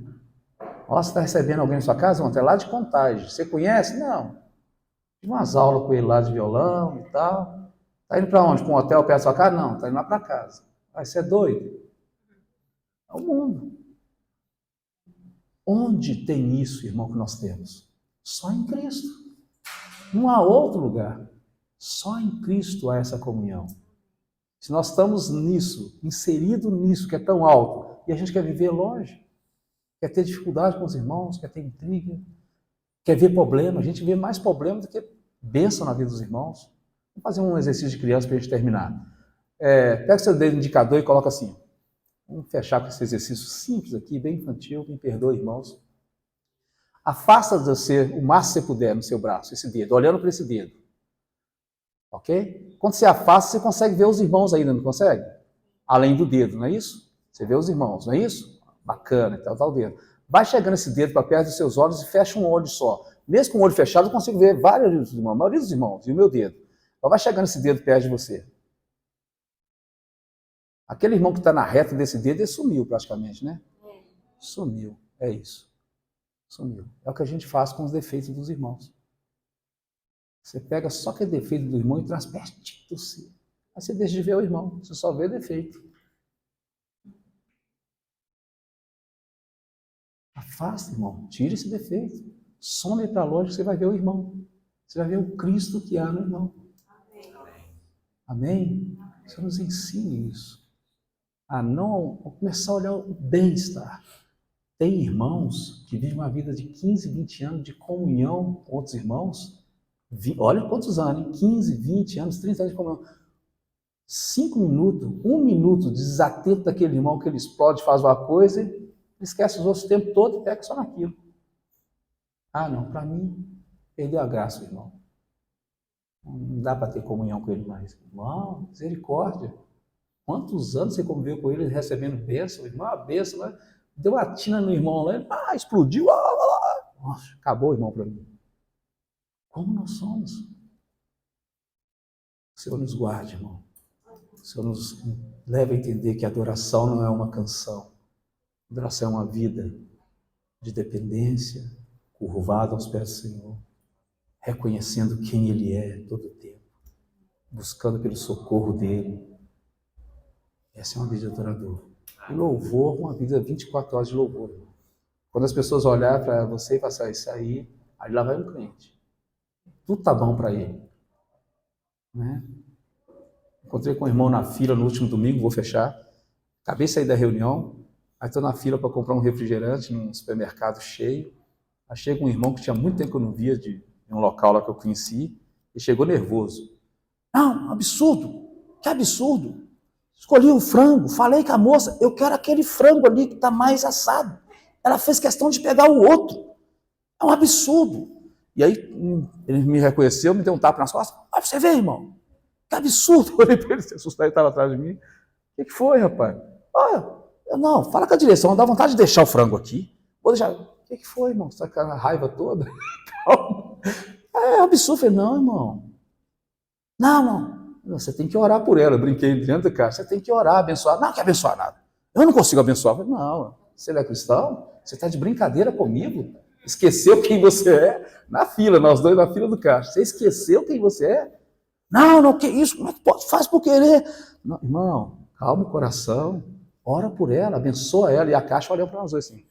[SPEAKER 1] Ó, você está recebendo alguém na sua casa? Ontem é lá de Contagem. Você conhece? Não. Tive umas aulas com ele lá de violão e tal. Está indo para onde? Para um hotel perto da sua casa? Não, está indo lá para casa. Vai ser doido. É o mundo. Onde tem isso, irmão, que nós temos? Só em Cristo. Não há outro lugar. Só em Cristo há essa comunhão. Se nós estamos nisso, inserido nisso que é tão alto, e a gente quer viver longe, quer ter dificuldade com os irmãos, quer ter intriga, quer ver problema, a gente vê mais problema do que bênção na vida dos irmãos. Vamos fazer um exercício de criança para a gente terminar. Pega o seu dedo indicador e coloca assim. Vamos fechar com esse exercício simples aqui, bem infantil, me perdoe, irmãos. Afasta de você o máximo que você puder no seu braço, esse dedo, olhando para esse dedo. Ok? Quando você afasta, você consegue ver os irmãos ainda, não consegue? Além do dedo, não é isso? Você vê os irmãos, não é isso? Bacana, então tá o dedo. Vai chegando esse dedo para perto dos seus olhos e fecha um olho só. Mesmo com o olho fechado, eu consigo ver vários dos irmãos, a maioria dos irmãos, e o meu dedo. Então vai chegando esse dedo perto de você. Aquele irmão que está na reta desse dedo, ele sumiu praticamente, né? Sumiu, é isso. Sumiu. É o que a gente faz com os defeitos dos irmãos. Você pega só aquele defeito do irmão e traz pertinho do seu. Aí você deixa de ver o irmão, você só vê defeito. Afasta, irmão, tira esse defeito. Some para longe que você vai ver o irmão. Você vai ver o Cristo que há no irmão. Amém? Você nos ensine isso. A não começar a olhar o bem-estar. Tem irmãos que vivem uma vida de 15, 20 anos de comunhão com outros irmãos. Olha quantos anos, hein? 15, 20 anos, 30 anos de comunhão. 5 minutos, 1 minuto de desatento daquele irmão que ele explode, faz uma coisa, ele esquece os outros o tempo todo e pega só naquilo. Ah, não, para mim, perdeu a graça, irmão. Não dá para ter comunhão com ele mais. Irmão, misericórdia. Quantos anos você conviveu com ele recebendo bênção? Irmão, a bênção, né? Deu uma tina no irmão lá, ele, explodiu. Nossa, acabou, irmão, para mim. Como nós somos? O Senhor nos guarde, irmão. O Senhor nos leva a entender que a adoração não é uma canção. A adoração é uma vida de dependência, curvada aos pés do Senhor, reconhecendo quem Ele é todo o tempo, buscando pelo socorro dEle. Essa é uma vida de adorador. E louvor, uma vida 24 horas de louvor. Irmão. Quando as pessoas olharem para você e passar isso aí lá vai um crente. Tudo tá bom para ele. Né? Encontrei com um irmão na fila no último domingo, vou fechar. Acabei de sair da reunião, aí estou na fila para comprar um refrigerante num supermercado cheio. Aí chega um irmão que tinha muito tempo que eu não via de um local lá que eu conheci, e chegou nervoso. Não, absurdo! Que absurdo! Escolhi um frango, falei com a moça, eu quero aquele frango ali que está mais assado. Ela fez questão de pegar o outro. É um absurdo. E aí ele me reconheceu, me deu um tapa nas costas. Olha, você vê, irmão, que absurdo. Eu olhei para ele, se assustar, ele estava atrás de mim. O que foi, rapaz? Olha, não, fala com a direção, dá vontade de deixar o frango aqui. Vou deixar. O que foi, irmão? Você está com a raiva toda? É absurdo. Eu falei, não, irmão. Não. Você tem que orar por ela. Eu brinquei dentro do carro. Você tem que orar, abençoar. Não quer abençoar nada. Eu não consigo abençoar. Eu falei, não, você não é cristão? Você está de brincadeira comigo? Esqueceu quem você é? Na fila, nós dois na fila do caixa. Você esqueceu quem você é? Não, que isso? Como é que pode? Faz por querer. Não, irmão, calma o coração. Ora por ela, abençoa ela. E a caixa olhou para nós dois assim.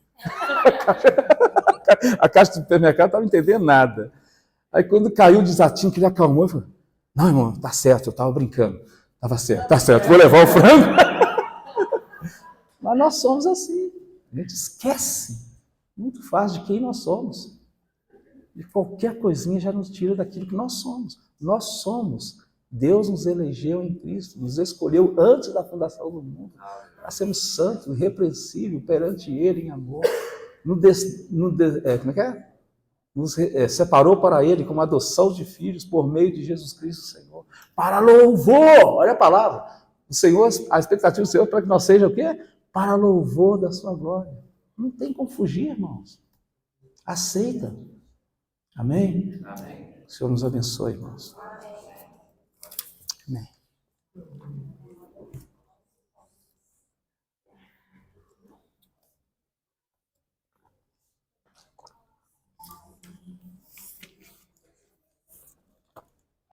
[SPEAKER 1] A caixa do supermercado não estava entendendo nada. Aí quando caiu o desatinho, que ele acalmou, eu falei, não, irmão, tá certo, eu estava brincando. Estava certo, tá certo, vou levar o frango. Mas nós somos assim. A gente esquece muito fácil de quem nós somos. E qualquer coisinha já nos tira daquilo que nós somos. Nós somos. Deus nos elegeu em Cristo, nos escolheu antes da fundação do mundo. Para sermos santos, irrepreensíveis perante Ele em amor. Nos separou para Ele como adoção de filhos por meio de Jesus Cristo, Senhor. Para louvor, olha a palavra. O Senhor, a expectativa do Senhor para que nós sejamos o quê? Para louvor da sua glória. Não tem como fugir, irmãos. Aceita. Amém?
[SPEAKER 7] Amém.
[SPEAKER 1] O Senhor nos abençoe, irmãos. Amém.